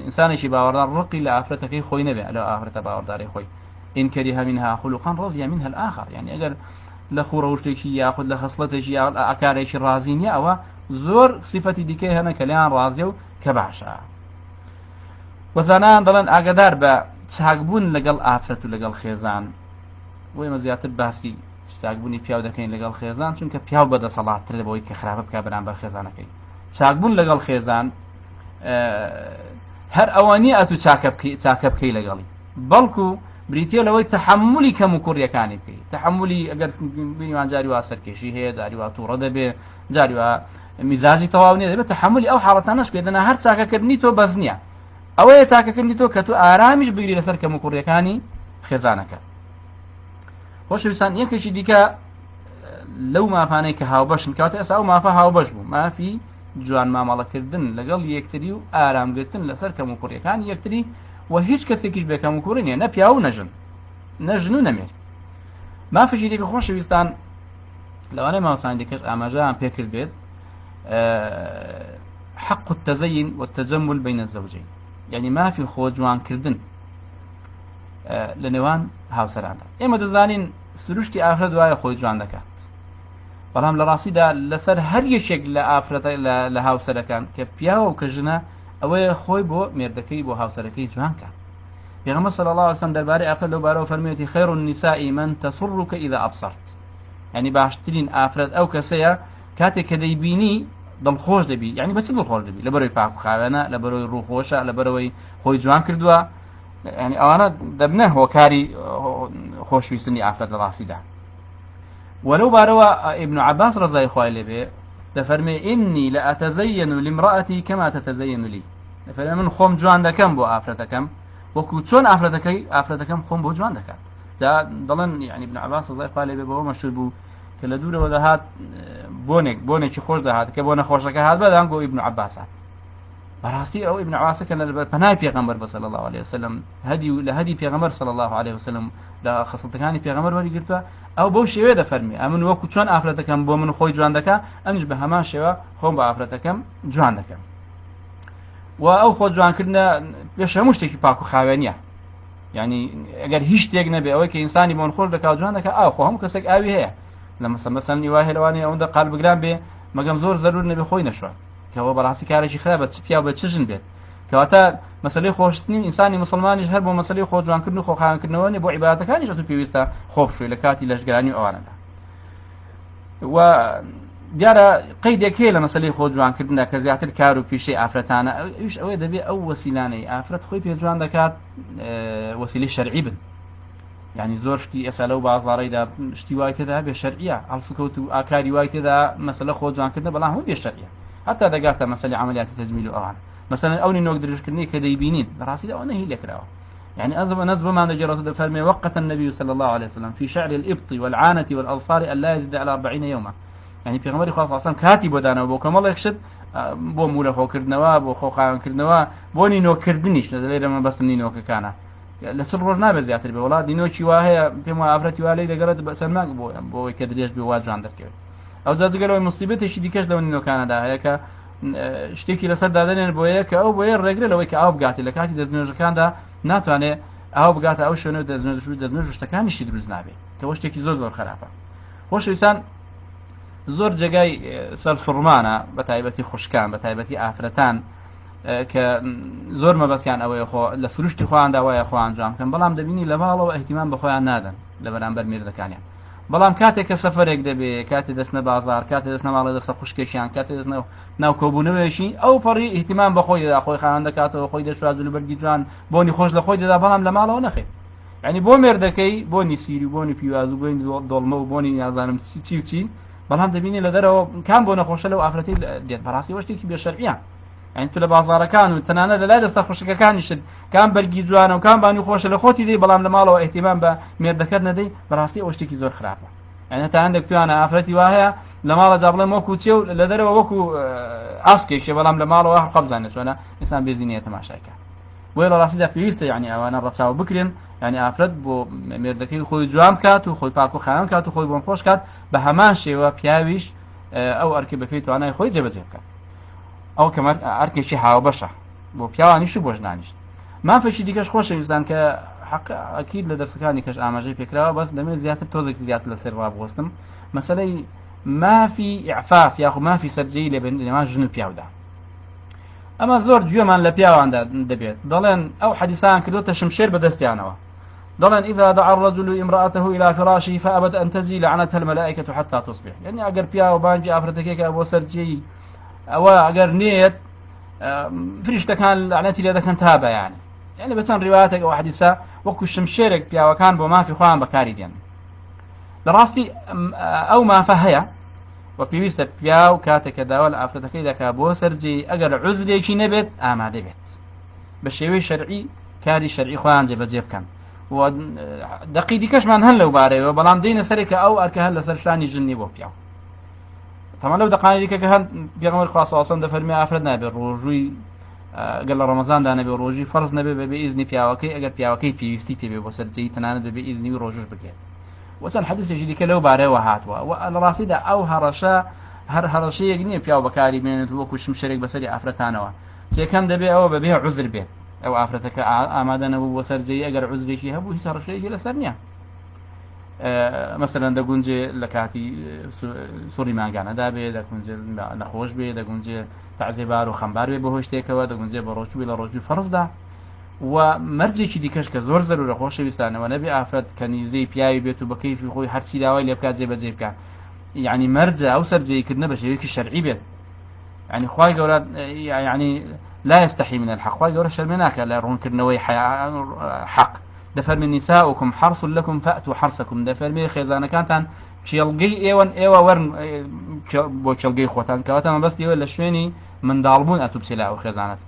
إنسان شي باوردار رقي لآفرتك خوي نبي لا آفرته باوردار خوي إن كره منها خلقا رضي منها الآخر. يعني أجر لخوره وشتي ياخذ لخصلته شي أكاريش الرازين يا أو زور صفة ديكه هنا كلام رازيو كبعشا وزنان ضلن أقدار بتساقبون لقل آفرته لقل خيزان ويما زيادة باسي چاکبوونی پیاو دەکەین لەگەڵ خێزان چونکە پیاو بەدە سەڵاتتر بۆی کە خراپە بکە بەرامبەر خێزانەکەی. چاکبوون لەگەڵ خێزان هەر ئەوانی ئەتو چاکە بکەی لەگەڵی بەڵکو بریتە لەوەی تەحملی کەم و کوڕیەکانی بکەیت. تەحملی ئەگەر بینیوان جاری وا سەرکێشی هەیە جاری وا تووڕە دەبێ جاری وا میزاجی تەواو نییە دەبێت تەحملی ئەو حاڵەتانەش پێدەنا هەر چاکەکردنی تۆ بەس نییە ئەوەیە چاکەکردنی تۆ کە تۆ ئارامیش بگیری لەسەر کەم و کوڕیەکانی خێزانەکە. وشویستان یەکێکی دیکە لەو مافانەی کە هاوبەشن کەواتە ئێستا ئەو مافە هاوبەش بوو مافی جوان مامەڵەکردن لەگەڵ یەکتری و ئارامگرتن لەسەر کەم و کوڕیەکانی یەکتری و هیچ کەسێکیش بێ کەم و کوڕی نییە نە پیا و نەژن و نەمێر. مافێکی دیکە خۆشەویستان لەوانەیە ماوەسانی دیکەش ئاماژەیان پێکرد بێت حق التزين والتجمل بين الزوجين. يعني مافی خۆ جوانکردن لەنێوان هاوسەراندا. ئێمە دەزانین سروشتی ئافرەت وایە خۆی جوان دەکات بەڵام لە ڕاستیدا لەسەر هەر یەکێک لە ئافرەتە لە هاوسەرەکان کە پیاوە و کە ژنە ئەوەیە خۆی بۆ مێردەکەی بۆ هاوسەرەکەی جوان کات. پێغەمبەر صلی الله علیه وسلم دەربارەی ئافرەت لەو بارەوە فەرموویەتی خەیر النساء من تسرك إذا أبصرت. يعني باشترین ئافرەت ئەو کەسەیە کاتێک کە دەیبینی دڵخۆش دەبی. يعني بەچی دڵخۆش دەبی؟ لەبەرەوەی پاک و خاوێنە لەبەرەوەی ڕووخۆشە لەبەرەوەی خۆی جوان کردووە. يعني أنا دبنه هو كاري خوش ويسني أفراد راسي ده. ولو باروا ابن عباس رضي الله عنه به دفرمي إني لأتزين لامرأتي كما تتزين لي. دفرمي من خوم جوان دكم بو أفرادكم وكوتشون أفرادكم خوم بو جوان دكم. ده ضلن يعني ابن عباس رضي الله عنه به هو مشهور بو كلا دورة وده هات بونك خوش ده هات كبونه خوش ده هات بدأ نقول ابن عباس. براسي أو ابن عباس كان بناي بيغمبر صلى الله عليه وسلم هدي بيغمبر صلى الله عليه وسلم لا خاصة كان بيغمبر ولي قلتوا أو بوشي ويدا فرمي أمن وقت شون أفرتكم بو من خوي جوان دكا أنج بهما شوا خوم بأفرتكم جوان دكا وأو خو جوان كنا يشموش تكي باكو خاوانية. يعني أجر هيش تيجنا بأوي كإنساني بون خوش دكا جوان دكا أو خوهم كسك أوي هي لما مثلا يواهي لواني أو ده قلب جرام به مقام زور ضروري نبي خوي نشوا كهو براسي كارشي خرابة تبيا وبتشجن بيت كواتا مسألة خوشتني إنساني مسلماني جهر بو مسألة خوش جوان كرنو خو خان كرنواني بو عبادة كاني شتو بيوستا خوب شوي لكاتي لشجراني أوانا و دیارە قەیدێک هەیە لە مەسەلەی خۆ جوانکردندا کە زیاتر کار و پیشەی ئافرەتانە ئەویش ئەوەیە دەبێت ئەو وەسیلانەی ئافرەت خۆی پێ جوان دەکات وەسیلەی شەرعی بن. یعنی زۆر شتی ئێستا لەو بازاڕەیدا شتی وای تێدا بێ شەرعیە هەڵسوکەوت و ئاکاری وای تێدا مەسەلە خۆ جوانکردن بەڵام هەموو بێ شەرعیە حتا دەگاتە مەسەلەی عەمەلیاتی تەجمیل و ئەوان مثلا ئەو نینۆک درێژکردنی کە دەیبینین لەڕاستی ئەوە نەهی لێکراوە يعني أنزل ما نجرت فرمي وقت النبي صلى الله عليه وسلم في شعر الإبط والعانة والأظفار ألا يزيد على 40 يوما يعني في غمر خاص أصلا كاتب ودانا بو كمال يخشد بو مولا خو كردنوا بو خو خاون كردنوا بو نينو كردنيش لذلك ما بس نينو كان لسر روجنا بزياتر بي ولا دينو شي واه بما افرتي والي لقرت بسماك بو كدريش بواز عندك او زاز قالوا مصيبته شي ديكاش لو نينو كان دا هيك شتيكي لسر دادن بو هيك او بو الرجل لو هيك او بقاتي لكاتي دزنوج كان دا ناتواني او بقات او شنو دزنوج شتكاني شي دروز نابي كوشتكي زور خرافه واش انسان زۆر جێگای سەر فڕمانە بە تایبەتی خوشکان بە تایبەتی ئافرەتان کە زۆر مەبەستیان ئەوەیە خۆ لە فروشتی خۆیاندا وایە خۆیان جوان بکەن بەڵام دەبینی لە ماڵەوە ئەحتیمام بە خۆیان نادەن لە بەرامبەر میردەکانیان بەڵام کاتێک کە سەفەرێک دەبێ کاتێ دەستنە بازار کاتێ دەستنە ماڵی دەستە خوشکێکیان کاتێ دەستنە ناو کۆبوونەوەیشی ئەو پەڕی ئیحتیمام بە خۆی دەدا خۆی خاوەن دەکاتەوە خۆی دەشوازە لە بەرگی جوان بۆنی خۆش لە خۆی دەدا بەڵام لە ماڵەوە نەخێت یعنی بۆ مێردەکەی بۆنی سیری بۆنی پیواز و بۆنی دۆڵمە و بۆنی نازانم چی و چی بەڵام دەبینی لە دەرەوە کام بۆ نەخۆشە لەو ئافرەتی دێت بەڕاستی وەشتێکی بێشەرعیە یعنی تو لە بازاڕەکان و تەنانەت لە لای دەستە خوشکەکانیشت کام بەرگی جوانە و کام بانی خۆشە لە خۆتی دەی بەڵام لە ماڵەوە ئیحتیمام بە مێردەکەت نەدەی بەڕاستی ئەو شتێکی زۆر خراپە یعنی هەتا هەندێک توانە ئافرەتی وایە لە ماڵە جا بڵێم وەکو چێ و لە دەرەوە وەکو ئاسکێکشێ بەڵام لە ماڵەوە خەبزانێت چۆنە ئینسان بێزینەیە تەماشاکە بۆیە لە ڕاستیدا پێویستە یعنی ئەوانە ڕەچاو بکرێن یعنی ئافرەت بۆ مێردەکەی خۆی جوان کات و خۆی پاک و خاوێن کات و خۆی بۆن خۆش کات بە هەمان شێوە پیاویش ئەو ئەرکە بە پێی توانای خۆی جێبەجێ بکات ئەو کەمە ئەرکێکی هاوبەشە بۆ پیاوانیش و بۆ ژنانیش مافێکی دیکەش خۆشەویستان کە حەق ئەکید لە دەرسەکانی کەش ئاماژەی پێکراوە بەس دەمێت زیاتر تۆزێک زیاتر لەسەر ڕابوەستم مەسەلەی مافی ئیعفاف یاخو مافی سەرجەیی لەنێوان ژن و پیاودا ئەمە زۆر گوێمان لە پیاواندا دەبێت دەڵێن ئەو حەدیثان کردوتە شمشێر بەدەستیانەوە دەڵێن إذا دعا الرجل امرأته إلى فراشه فأبت أن تزي لعنتها الملائكة حتى تصبح يعني أجر بيا وبانجي أفرتك أبو سرجي أو أجر نيت فرشتك كان لعنتي لذا كان تابع يعني بس رواياتك أو حديثة وكو الشمشيرك بيا وكان بما في خوان بكاري ديان لراستي أو ما فهيا وبيويست بيا وكاتك داول أفرتك إذا كابو سرجي أجر عزلي شي نبت ما دبت بشيوي شرعي كاري شرعي خوان جي بزيب كان دقيقي كشمان هل لو باري وبلام دين سرك أو أرك هل سرشاني جني بوبياو طبعا لو دقائق ديك كهن بيغمر خاص أصلا دفرمي أفردنا بالروجي قال رمضان ده نبي روجي فرض نبي بإذن بياوكي أجر بياوكي بيستي بي بوسرجي تنان بإذن روجش بكيت وسن حدث يجي لو باري وهاتوا وأنا راسي ده أو هرشة يجني بياو بكاري من الوقت شمشرك بسري أفرتانوا شيء كم دبي أو ببيع عذر بيت أو أفرتك آمادنا بوسرجي أجر عذري شيء هبو يسار شيء لسرنيا مثلا دا گونجێ لە کاتی سوڕی ماگانە دابێ دەگونجێ نەخۆش بێ دەگونجێ تعزیبار و خەمبار بێ بەهۆی شتێکەوە دەگونجێ بە ڕۆژوی لە ڕۆژوی فەرزدا و مەرجێکی دیکەش کە زۆر زەرورە خۆشەویستانەوە نەبێ ئافرەت کە نیزەی پیاوی بێت و بە کەیفی خۆی هەرچی داوای لێ بکات جێبەجێ بکات یعنی مەرجە ئەو سەرجەیکردنە بە شێوەیەکی شەرعی بێت یعنی خوای گەورە یعنی لا يستحي من الحق خوای گەورە شەرمێ ناکات لە ڕوونکردنەوەی حەق دفرمي نساؤكم حرص لكم فأتوا حرصكم دفرمي خيزانا كانتان چلگي ايوا ورن بو چلگي خوتان كواتا بس ديوه لشويني من دالبون اتو بسلاء وخيزانات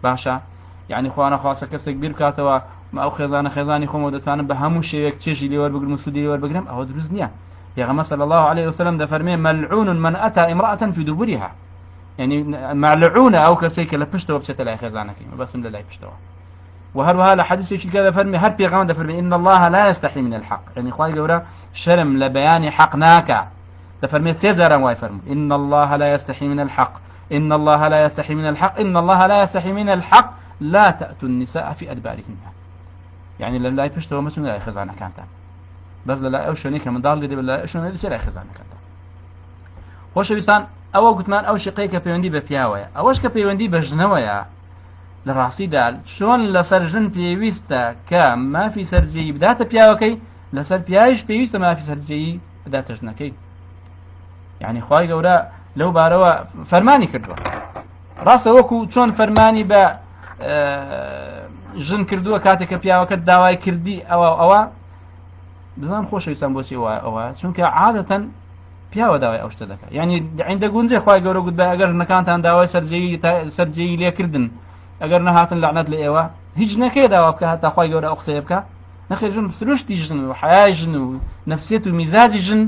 باشا يعني خوانا خاصة كسك بير كاتوا ما او خيزاني خوم ودتوانا بهمو شيوك تشيجي لي وربقر مسودي لي وربقرم اهو دروزنيا يا صلى الله عليه وسلم دفرمي ملعون من اتى امرأة في دبرها يعني ملعونة او كسيك لبشتوا بشتلا خيزانا فيه بس ملا بشتوا وهروها لحديث كذا فرمي هر بيغام فرمي إن الله لا يستحي من الحق يعني إخواني جورا شرم لبيان حقناك تفرمي سيزارا واي فرمي إن الله لا يستحي من الحق إن الله لا يستحي من الحق إن الله لا يستحي من الحق لا تأتوا النساء في أدبارهن يعني لا يبشتوا مسلم لا يخزانا كانت بس لا أوشنيك من ضال قدي لا أوشني لا يخزانا كانت خوش بيسان أو قتمان أو شقيك بيوندي ببياويا أوش كبيوندي بجنويا لڕاستیدا چۆن لەسەر ژن پێویستە کە مافی سەرجەیی بداتە پیاوەکەی لەسەر پیاویش پێویستە مافی سەرجەیی بداتە ژنەکەی یعنی خوای گەورە لەو بارەوە فەرمانی کردووە ڕاستە وەکو چۆن فەرمانی بە ژن کردووە کاتێک کە پیاوەکەت داوای کردی ئەوە بزان خۆشەویستان بۆچی ئەوە چونکە عادەتەن پیاوە داوای ئەو شتە دەکات یعنی عندە گونجێ خوای گەورە گوت بە ئەگەر ژنەکانتان داوای سەرجەیی لێکردن ئەگەر نەهاتن لەعنەت لە ئێوە هیچ نەکەی داوا بکە هەتا خوای گەورە ئەو قسەیە بکە نەخێ ژن سروشتی ژن و حیای ژن و نەفسیەت و میزاجی ژن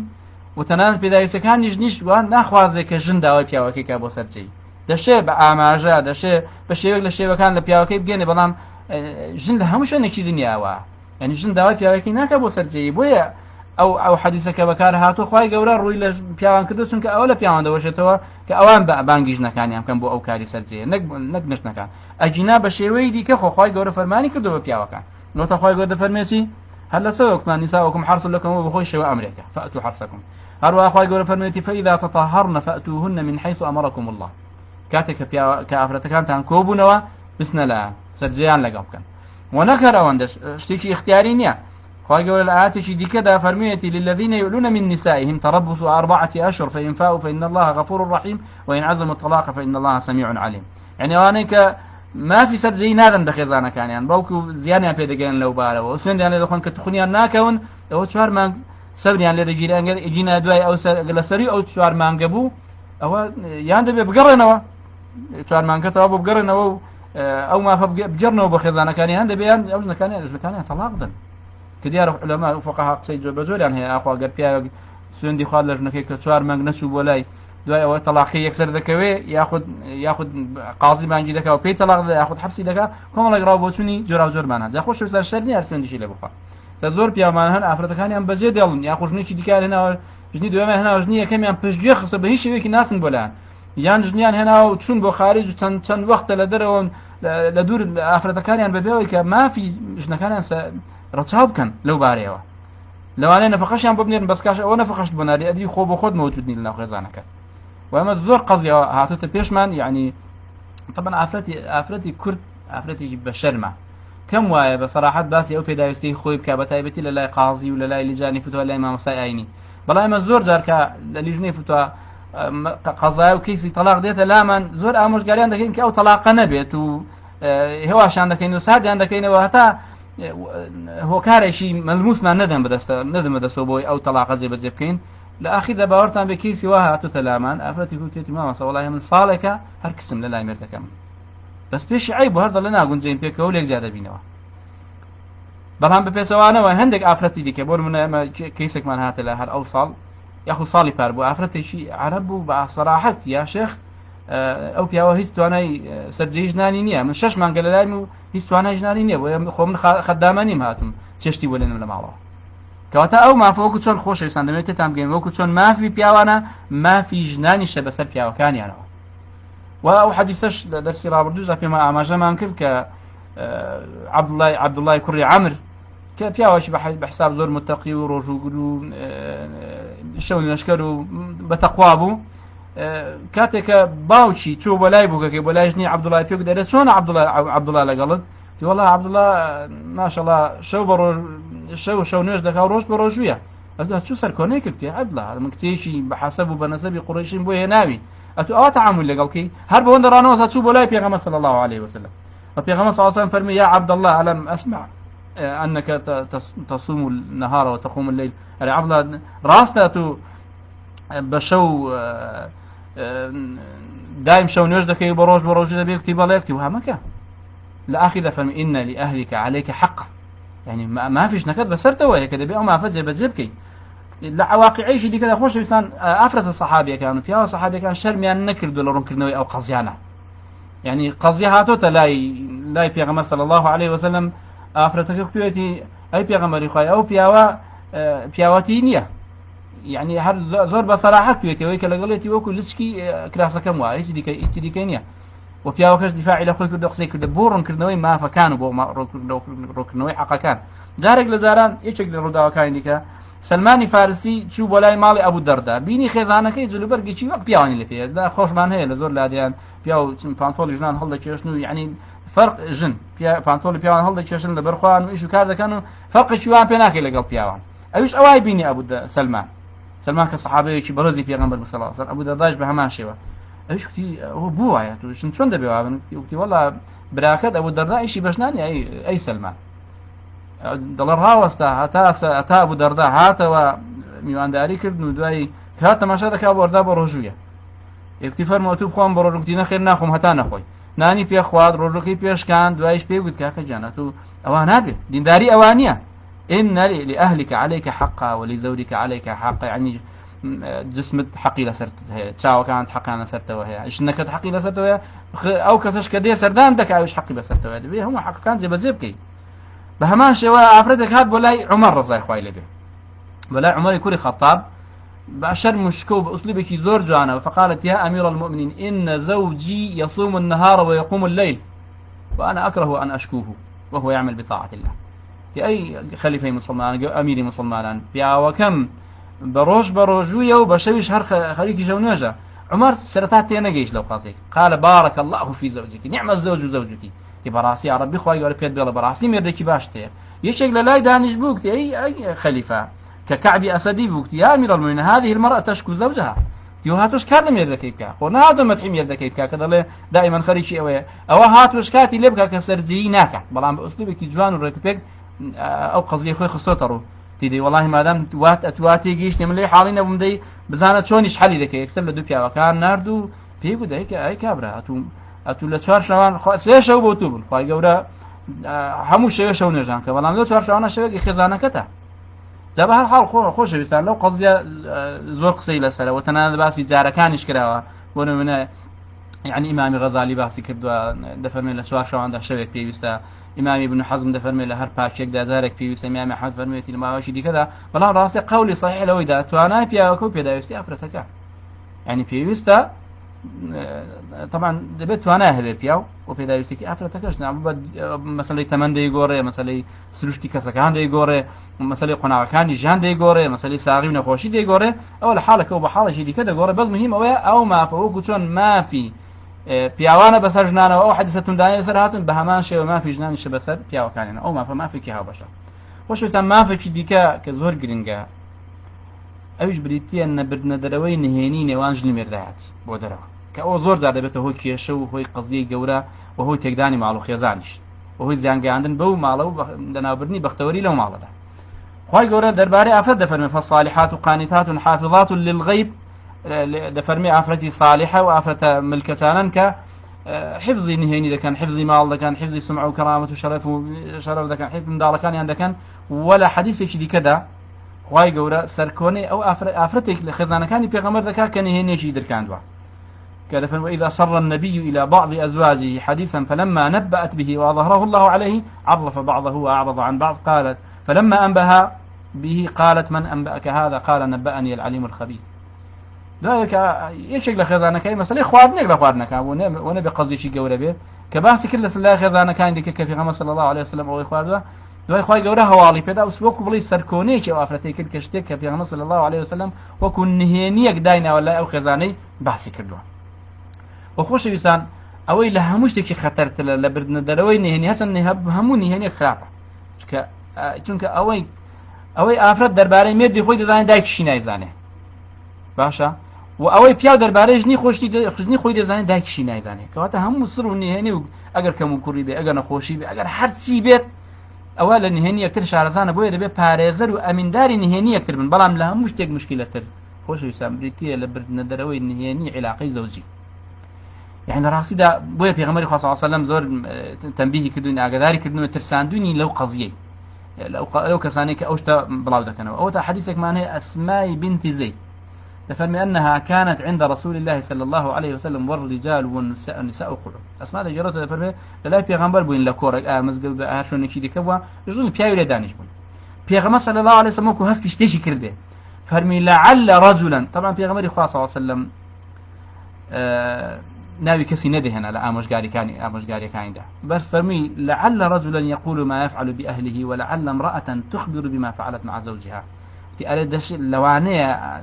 و تەنانەت پێداویستەکانی ژنیش وان ناخوازێ کە ژن داوای پیاوەکەی کا بۆ سەرجەیی دەشێ بە ئاماژە دەشێ بە شێوەیەک لە شێوەکان لە پیاوەکەی بگەێنێ بەڵام ژن لە هەموو شوێنێکی دنیاوە یعنی ژن داوای پیاوەکەی ناکە بۆ سەرجەیی بۆیە ئەو حەدیثەکە بەکار هاتووە خوای گەورە ڕووی لە پیاوان کردو چونکە ئەوە لە پیاوان دەوەشێتەوە کە ئەوان بە بانگی ژنەکانیان بکەن بۆ ئەو کاری سەرجەیە نەک نشتەکان ئەجینا بە شێوەی دیکە خۆ خوای گەورە فەرمانی کردو بە پیاوەکان نۆتە خوای گەورە دەفەرمێتی هەر لەسەرکمان نساؤکم حرث لكم وبخۆی شێوە ئەمرێکە فأتوا حرثكم هەروەها خوای گەورە فەرمێتی فإذا تطهرن فأتوهن من حيث أمركم الله کاتێک کە ئافرەتەکانتان کۆبوونەوە بسنە لە سەرجەیان لەگەڵ بکەن وەنەکەر ئەوەندەش شتێکی اختیاری نییە خوای گەورە لە ئاەتێکی دیکەدا فەرموویەتی للذين يؤلون من نسائهم تربص 4 أشهر فإن فاءوا فإن الله غفور رحيم وإن عزموا الطلاق فإن الله سميع عليم يعني ئەوانەی کە مافی سەرجەیی نادەن بە خێزانەکانیان بەڵکو زیانیان پێدەگەن لەو بارەوە سوێندیان لێ دەخۆن کە تخونیان ناکەون ئەوە 4 مانگ سەبریان لێ دەگیرە ئەگەر ئیجینا دوای ئەو لە سەری ئەو 4 مانگە بوو ئەوە یان دەبێ بگەڕێنەوە 4 مانگەتەوە بۆ بگەڕێنەوە و ئەو مافە بگەڕنەوە بە خێزانەکانیان دەبێیان ئەو ژنەکانیان تەلاق بدەن کە دیارە علەما و فقەها قسەی جۆر بە جۆریان هەیە ئاخوا گەر پیاوێک سوێندی خوارد لە ژنەکەی کە 4 مانگ نەچوو بۆ لای دوای ئەوە تەلاقی یەکسەر دەکەوێ یاخود قازی بانگی دەکەوە پێی تەلاق دەدا یاخود حەبسی دەکا کۆمەڵێک ڕاو بۆچوونی جۆرا و جۆرمانە جا خۆشەویستان شەر نییە سوێندیشی لێ بخوا زۆر پیامان هەن ئافرەتەکانیان بەجێ دێڵن یا خۆشنێکی دیکار هێناوە ژنی دوێمە هێناوە ژنی یەکەمیان پشتگوێ خستە بە هیچ شێوەیەکی ناسن بۆلایەن یان ژنیان هێناوە و چوون بۆ خارج و چەند وەختە لە دەرەوە لە دوور ئافرەتەکانیان بەبێەوەی کە مافی ژنەکانیان ڕەچاو بکەن لەو بارەیەوە لەوانەیە نەفەقەشیان بۆ بنێرن بەس کاش ئەوە نەفەقەشت بۆ ناری ئەدی خۆ بۆ خۆت مەوجود نین لەناو خێزانەکە وەمە زۆر قەزیەوە هاتوتە پێشمان یعنی طبعا ئافرەتی کورد ئافرەتێکی بە شەرمە کەم وایە بە سەراحەت باسی ئەو پێداویستی خۆی بکە بە تایبەتی لە لای قازی و لە لای لیجانی فتووە لای مامۆستای ئاینی بەڵام ئێمە زۆر جار کە لە لیژنەی فتووە قەزای و کەیسی تەلاق دێتە لامان زۆر ئامۆژگاریان دەکەین کە ئەو تەلاقە نەبێت و هێواشان دەکەین و سادیان دەکەینەوە هەتا هۆکارێکی مەلموسمان نەدەن بەدەستەوە بۆی ئەو تەلاقە جێبەجێ بکەین لە ئاخیردا باوەڕتان بە کەیسی وا هاتوتە لامان ئافرەتی گوتێتی مامۆستا وەڵای من ساڵێکە هەر کسم لە لای مێردەکەم بەس پێشی عیب بۆ هەردە لە ناگونجین پێکەوە لێک زیادە بینەوە بەڵام بەپێچەوانەوە هەندێک ئافرەتی دیکە بۆ نمونە ئەمە کەیسێکمان هاتە لە هەر ئەو ساڵ یاخود ساڵی پار بوو ئافرەتێکی عەرەب بوو بە سەراحەت یا شێخ ئەو پیاوە هیچ توانای سەرجەیی ژنانی نییە من 6 مانگە لە لایم و هیچ توانای ژنانی نییە بۆ خۆ من خەدامە نیم هاتم چێشتی بۆ لێنم لە ماڵەوە کەواتە ئەو مافە وەکو چۆن خۆشەویستان دەمێت تێتان بگەین وەکو چۆن مافی پیاوانە مافی ژنانیشە بەسەر پیاوەکانیانەوە و ئەو حەدیثەش لە دەرسی ڕابردووشدا پێمە ئاماژەمان کرد کە عەبدوڵای کوڕی عەمر کە پیاوەشی بە حساب زۆر متەقی و ڕۆژوگر و شەو نوێشکەر و بەتەقوا بوو کاتێکە باوکی چوو بۆ لای بووکەکەی بۆ لای ژنی عەبدوڵای پێ دەرێت چۆن عەبدوڵا لەگەڵت وەڵا عەبدوڵا ماشەڵڵا شەو نوێژ دەکا و ڕۆژ بە ڕۆژوویە ئەدو چوو سەر کۆنەی کرد پێ عەبدوڵا من کچێکی بە حەسەب و بە نەسەبی قوڕیشین بۆ هێناوی ئەتو ئەوە تەعامل لەگەڵکەی هەر بەوەندە ڕانەوە تا چوو بۆ لای پێغەمبەر صلی الله عليه وسلم وپێغەمبەر صلی الله عليه وسلم فەرمی یا عەبدەڵڵا ئەلەم ئەسمع أنك تصوم النهار وتقوم الليل أري عبد راستة بشو دائم شو نجدك بروج نبي يكتب الله يكتب همك لا أخي فهم إن لأهلك عليك حق يعني ما فيش نكد بسرته كده بيأو ما فزع بزبكي لا واقعي شيء كده خوش إنسان أفرت الصحابة كانوا فيها الصحابة كان شرميان نكر دولارون كرنوي أو قضيانة يعني قضية هاتو لا بيغمر صلى الله عليه وسلم ئافرەتەکە کوێتی ئەی پێغەمبەری خوای ئەو پیاوەتی نییە یعنی هەر زۆر بە سەراحەت توێتەوەی کە لەگەڵێتی وەکو لچکی کراسەکەم وایە هیچ دیکەی نییە و پیاوەکەش دیفاعی لە خۆی کردە قسەی کردە بۆ ڕوونکردنەوەی مافەکان و بۆ ڕوونکردنەوەی حەقەکان جارێک لە زاران یەکێک لە ڕووداوەکانی دیکە سلمانی فارسی چوو بۆ لای ماڵی ئەبوو دەردا بینی خێزانەکەی جلوبەرگێکی وەک پیاوانی لە پێدا خۆشمان هەیە لە زۆر لادیان پیا و پانتۆڵی ژنان هەڵدەکێشن و یعنی فرق ژن پانتۆڵی پیاوان هەڵدەکێشن لە بەرخوان و ئیش و کار دەکەن و فەرقێکی وان پێ ناکەی لەگەڵ پیاوان ئەویش ئەوای بینی ئەبوو سلمان کە سەحابەیەکی بەڕێزی پێغەمبەر صلی الله علیه وسلم ئەبوو دەرداش بە هەمان شێوە ئەویش وتی ئەوە بوو وایە توشن چۆن دەبێ وابن وتی وەڵا براکەت ئەبوو دەردا ئیشی بەشنانی ئەی سلمان دڵڕ هاوەستا هەتا ئەبوو دەردا هاتەوە میوانداری کردن و دوای کە تەماشا دەکا وەردا بە ڕۆژوویە یەکتی فەرمووە تو بخۆم بە ڕۆژوکتی نەخێر ناخۆم هەتا نەخۆی نانی پێ خوارد ڕۆژەکەی پێشکان دوایش پێ گوت کاکە جانە تو ئەوە نابێت دینداری ئەوانە إن لأهلك عليك حقا ولزوجك عليك حقا يعني جسمت حقي لسرت هي تشاو كانت حقي أنا سرت وهي إيش نكت حقي لسرت وهي أو كسش كديه سردان دك أو إيش حقي لسرت وهي هم حق كان زي بزبكي بهمان شواء عفرتك هاد ولاي عمر رضي الله عنه ولاي عمر يكون خطاب بأشر مشكو بأسلوبك زور جانا فقالت يا أمير المؤمنين إن زوجي يصوم النهار ويقوم الليل وأنا أكره أن أشكوه وهو يعمل بطاعة الله في أي خليفة مسلمان أمير مسلمان بيا وكم بروجوية وبشويش هر خليكي جونجا عمر سرتات تينجيش لو قاسيك قال بارك الله في زوجك نعم الزوج زوجك براسي يا ربي خوي ولا بيد بلا براسي مردك باشته يشك لا دانش بوكت أي خليفة ككعب أسدي بوكت يا أمير المؤمنين هذه المرأة تشكو زوجها تيو هاتوش كارلم يردك يبكا قلنا هذا مدحيم يردك يبكا كذا دائما خريشي أو هاتوش كاتي لبكا كسرجي ناكا بلان بأسلوبك جوان وركبك أو قضية خوي خصوترو تيدي والله ما دام تواتي جيش من لي حالين بمدي بزانت شلون حالي ذاك يكسر له دوبيا وكان ناردو بيقول ذاك أي كابرا أتو لتشار شوان سيش أو بوتوبل خاي جورا همو شيء شو نرجع كبلان لو تشار شوان شيء خزانة كته زبها الحال خوش بيسان لو قضية زور قصيلة سلا وتنادى باسي جارة كان يشكرها وانا من يعني إمام غزالي باسي كردوا دفر من لتشار شوان ده شوية بيستا إمام ابن حزم دفرمي لهر باشيك دازارك في إمام أحمد فرميتي لما واشي كذا والله راسي قولي صحيح لو إذا توانا بيا وكو بيا دايوستي أفرتك يعني بيوستا طبعا دبت توانا هذا بياو وبيا دايوستي أفرتكش نعم مثلا تمن دي غوري مثلا سلوشتي كسكان دي غوري مثلا قناع كان جان دي غوري مثلا ساغي نخوشي دي غوري أول حالك أو بحالة شيء كذا غوري بس مهم أو ما فوق شون ما في پیاوانە بەسەر ژنانەوە ئەو حەدیثەتون دانێ سەر هاتون بە هەمان شێوە مافی ژنانیشە بەسەر پیاوەکانێنە ئەو مافە مافێکی هاوبەشە خۆشەویستان مافێکی دیکە کە زۆر گرنگە ئەویش بریتیە نەبردنە دەرەوەی نهێنی نێوان ژنی مێردایەت بۆ دەرەوە کە ئەوە زۆر جار دەبێتە هۆی کێشە و هۆی قەزیەی گەورە و هۆی تێکدانی ماڵ و خێزانیش و هۆی زیانگەیاندن بەو ماڵە و لەناوبردنی بەختەوەری لەو ماڵەدا خوای گەورە دەربارەی ئافرەت دەفەرمێ فالصالحات قانتات حافظات للغيب دفرمي عفرتي صالحة وعفرة ملكتانا ك حفظي نهيني كان حفظي مال كان حفظي سمع وكرامة وشرف وشرف كان حفظ مدار كان يعني كان ولا حديث شدي كذا خواي جورا سركوني أو عفرتك خزانة كان بيغمر ذكاء كان يهيني شيء در كان دوا كذا وإذا صر النبي إلى بعض أزواجه حديثا فلما نبأت به وأظهره الله عليه عرف بعضه وأعرض عن بعض قالت فلما أنبها به قالت من أنبأك هذا قال نبأني العليم الخبير ذلك يشك لخزانة كاي مثلا خواردنك لخواردنا كان وانا بقصدي شي جوره به كباسي كل سلا خزانة كان ديك كفي غمر صلى الله عليه وسلم او خوارده دوای خوای گەورە هەواڵی پێدا وسوەکو بڵی سەرکۆنەیەکی ئەو ئافرەتەی کرد کە شتێک کە پێغەمبەر صلی الله عليه وسلم وەکو نهێنیەک دایناوە لای ئەو خێزانەی باسی کردووە. و خۆشەویستان ئەوەی لە هەموو شتێکی خەتەرتر لە بردنە دەرەوەی نهێنی هەسەن هەموو نهێنیەک خراپە چونکە ئەوەی ئافرەت دەربارەی مێردی خۆی دەزانێت دایکیشی نایزانێ باشە و ئەوەی پیاو دەربارەی ژنی خۆی دەزانێت دایکیشی نایزانێت کەواتە هەموو سڕ و نهێنی و ئەگەر کەم و کوڕی بێ ئەگەر نەخۆشی بێ ئەگەر هەرچی بێت ئەوە لە نهێنی یەکتر شارەزانە بۆیە دەبێت پارێزەر و ئەمینداری نهێنی یەکتر بن بەڵام لە هەموو شتێک مشکلەتر خۆشەویستان بریتیە لە بردنە دەرەوەی نهێنی عیلاقەی زەوجی. يعني راسيدا بويا بيغمري صلى الله عليه وسلم زور تنبيه كدون اغداري كدون ترساندوني لو قضيه لو كسانيك اوشتا بلاوده كانوا او حديثك معناه اسماء بنت زيد تفهم انها كانت عند رسول الله صلى الله عليه وسلم والرجال والنساء قعود اسماء جرت تفهم لا بيغمبر بوين لكورك مسجد هاشون شي ديكوا يجون بياوي دانش بوين بيغمر صلى الله عليه وسلم كو هستش تشي كرده فرمي لعل رجلا طبعا بيغمري صلى الله عليه وسلم ناوي كسي ندهنا لا امشغاري كان ده بس فرمي لعل رجلا يقول ما يفعل باهله ولعل امراه تخبر بما فعلت مع زوجها تي اردش لوانيه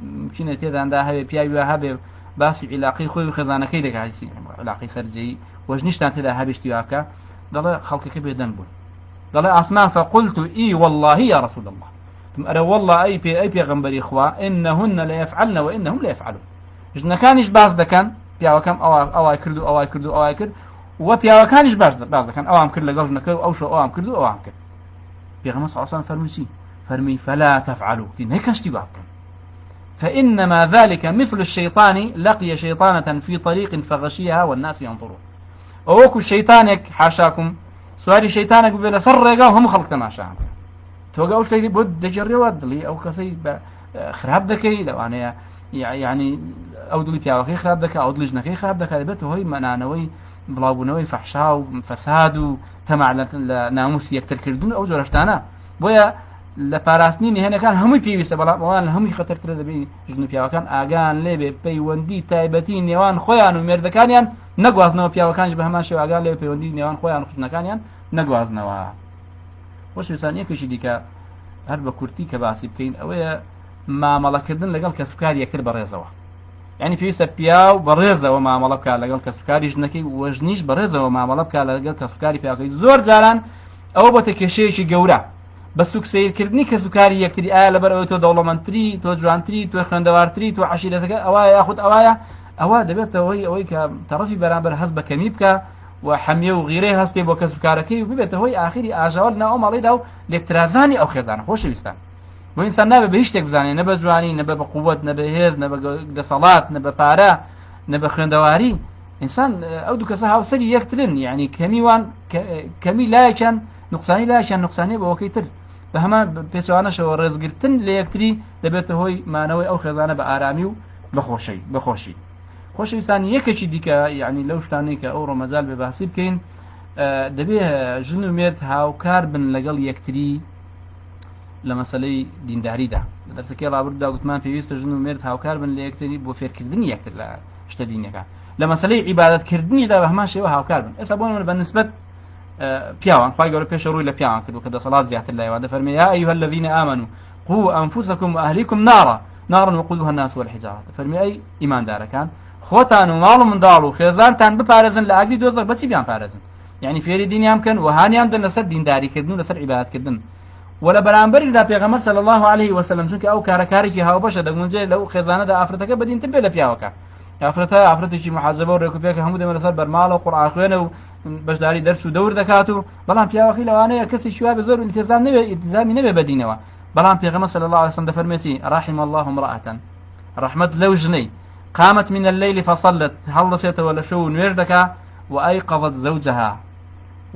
يمكن تيدا عندها هبه بياوي هبه باس علاقي خوي خزانه كيدك هايسي علاقي سرجي وجنشتان تدا هبشتياكا ضل خلقك بيدنبون ضل اسماء فقلت اي والله يا رسول الله ثم ارى والله اي بيغمبري اخوا انهن لا يفعلن وانهم لا يفعلون جنا كانش باس دكان پیاوەکەم ئەوای کرد و پیاوەکانیش باش دەکەن ئەوام کرد لەگەڵ ژنەکە ئەو شەو ئەوام کرد و ئەوام کرد. پێغەمبەر صلی الله علیه و سلم فەرمووی فەلا تەفعەلوا نەکەن شتی وا بکەن فإنما ذلك مثل الشيطان لقي شيطانة في طريق فغشيها والناس ينظرون ووكو الشيطانك حاشاكم سواري شيطانك بلا سر رقاو هم خلق تماشاهم توقع وش تيجي بود دجري ودلي أو كسي خراب دكي لو أنا يعني أو دلي بياوكي خراب دكا أو دلجنكي خراب دكا لبته هوي منانوي بلاغونوي فحشا وفساد وتمع لناموس يكتر كردون أو زورشتانا بويا لپاراستنی هێنەکان هەمووی پێویستە بەڵام ئەوان هەمووی خەتەرترە دەبێت ژن و پیاوەکان ئاگان لێبێ پەیوەندی تایبەتی نێوان خۆیان و مێردەکانیان نەگوازنەوە پیاوەکانش بە هەمان شێوە ئاگان لێ پەیوەندی نێوان خۆیان و خوشنەکانیان نەگوازنەوە. خۆشەویستان یەکێکی دیکە هەر بە کورتی کە باسی بکەین ئەوەیە مامەڵەکردن لەگەڵ کەسوکار یەکتر بەڕێزەوە. یعنی پێویستە پیاو بەڕێزەوە مامەڵە بکات لەگەڵ کەسوکاری ژنەکەی و ژنیش بەڕێزەوە مامەڵە بکات لەگەڵ کەسوکاری پیاوەکەی. زۆر جاران ئەوە بۆتە کێشەیەکی گەورە بە سوکسەیرکردنی کەسوکاری یەکتری ئایا لەبەر ئەوەی تۆ دەوڵەمەندتری تۆ جوانتری تۆ خوێندەوارتری تۆ عەشیرەتەکە ئەوایە یاخود ئەوە دەبێتەوە ئەوەی کە تەڕەفی بەرامبەر هەست بە کەمی بکە و حەمیە و غیرەی هەستێ بۆ کەسوکارەکەی و ببێتە هۆی ئاخری ئاژاوە لەناو ئەو ماڵەیدا و لێکترازانی ئەو خێزانە. خۆشەویستان بۆ ئینسان نابێت بە هیچ شتێک بزانێت نە بە جوانی نە بە قووەت نە بە هێز نە بە دەسەڵات نە بە پارە نە بە خوێندەواری. ئینسان ئەو دوو کەسە هاوسەری یەکترن یعنی کەمیوان کەمی لایەکیان نوقسانی لایەکیان نوقسانێ بەوەکەی تر بە هەمان پێچوانەشەوە ڕێزگرتن لە یەکتری دەبێتە هۆی مانەوەی ئەو خێزانە بە ئارامی و بەخۆشی. خۆشەویستان یەکێکی دیکە یعنی لەو شتانەی کە ئەو ڕۆمەجال بێ باسی بکەین دەبێت ژن و مێرد هاوکار بن لەگەڵ یەکتری لە مەسەلەی دینداریدا. لە دەرسەکەی ڕابردوودا گوتمان پێویستە ژن و مێرد هاوکار بن لە یەکتری بۆ فێرکردنی یەکتر لە شتە دینەکە. لە مەسەلەی عیبادەتکردنیدا بە هەمان شێوە هاوکار بن. ئێستا بۆ من بە نسبەت پیاوان خی گەورە پێش ڕووی لە پیاوان کردو کە دەسەڵات زیاتر لایەوە دەفەرمێ یا ئەیها الذین آمنوا قوا أنفسكم وأهليكم نارا وقودها الناس والحجارة. دەفەرمێ ئەی ئیماندارەکان خۆتان و ماڵ و منداڵ و خێزانتان بپارێزن لە ئاگری دۆزەق بەچی بیان پارێزن یعنی فێری دینیان بکەن و هانیان بدەن لەسەر دینداریکردن و لەسەر عیبادەتکردن. وە لە بەرامبەریدا پێغەمبەر صلی الله عليه وسلم چونکە ئەو کارەکارێکی هاوبەشە دەگونجێت لەو خێزانەدا ئافرەتەکە بەدینتر بێ لە پیاوەکە. ئافرەتێکی محەزەبە و ڕێکوپێکە هەموو دەمە لەسەر بەرماڵ و قورئان خوێنە و بەشداری دەرس و دەور دەکات و بەڵام پیاوەکەی لەوانەیە کەسێکی وا بە زۆر ئیلتیزامی نەبێ بەدینەوە. بەڵام پێغەمبەر صلی الله عليه وسلم دەفەرمێتی رحم الله امرأة ڕەحمەت لەو ژنەی قامت من الليل فصلت هەڵدەسێتەوە لە شەو نوێژ دەکا وأيقظت زوجها